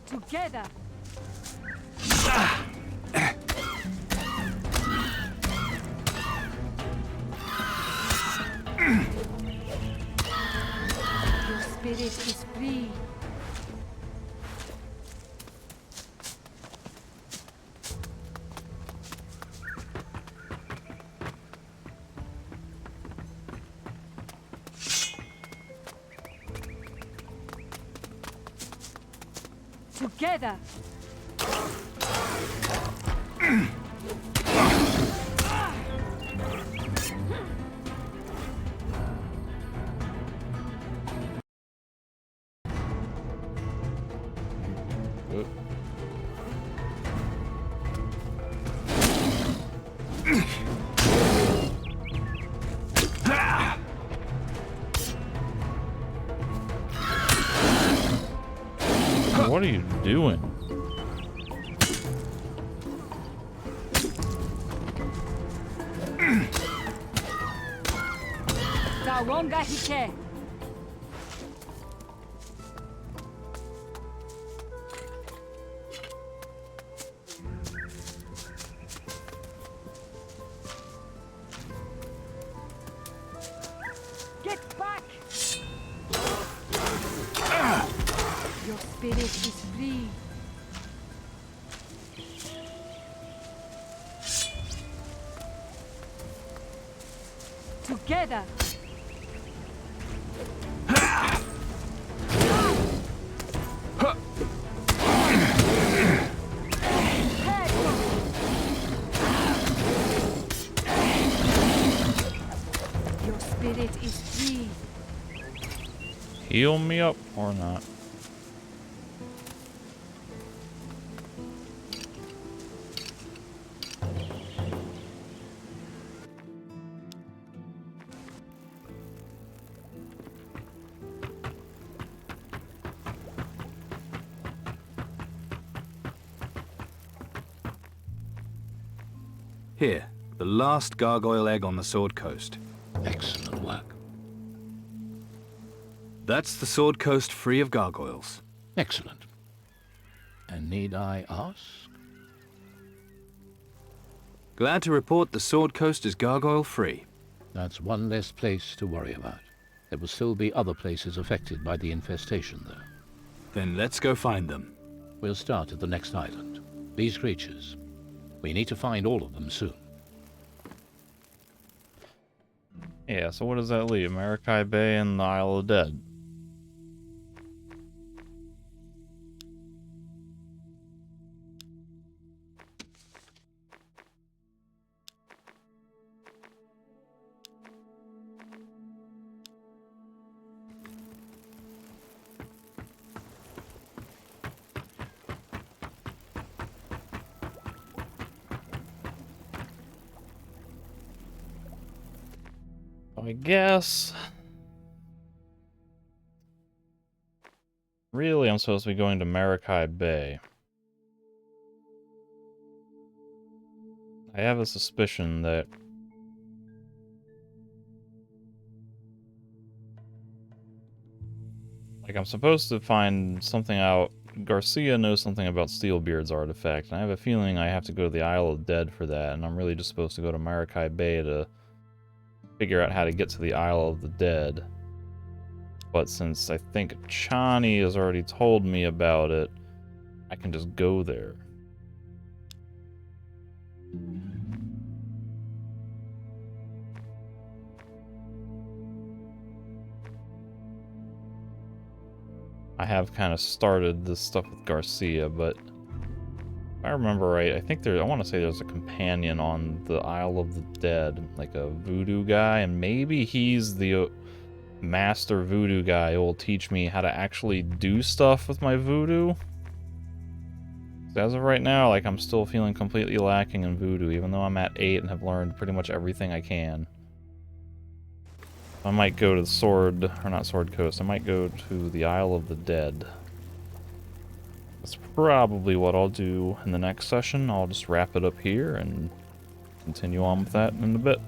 Together. Your spirit is free. Together!
What are you doing?
Sawonga hike! Get back! Your spirit is free. Together! Your spirit is free.
Heal me up or not?
Here, the last gargoyle egg on the Sword Coast.
Excellent work.
That's the Sword Coast free of gargoyles.
Excellent. And need I ask?
Glad to report the Sword Coast is gargoyle free.
That's one less place to worry about. There will still be other places affected by the infestation, though.
Then let's go find them.
We'll start at the next island. These creatures. We need to find all of them soon.
Yeah, so what does that leave? Maracay Bay and the Isle of Dead. I guess. Really, I'm supposed to be going to Maracay Bay. I have a suspicion that I'm supposed to find something out. Garcia knows something about Steelbeard's artifact, and I have a feeling I have to go to the Isle of Dead for that, and I'm really just supposed to go to Maracay Bay to figure out how to get to the Isle of the Dead. But since I think Chani has already told me about it, I can just go there. I have kind of started this stuff with Garcia, but if I remember right, I think I want to say there's a companion on the Isle of the Dead, like a voodoo guy, and maybe he's the master voodoo guy who will teach me how to actually do stuff with my voodoo. As of right now, like, I'm still feeling completely lacking in voodoo, even though I'm at 8 and have learned pretty much everything I can. I might go to the Sword Coast, I might go to the Isle of the Dead. That's probably what I'll do in the next session. I'll just wrap it up here and continue on with that in a bit.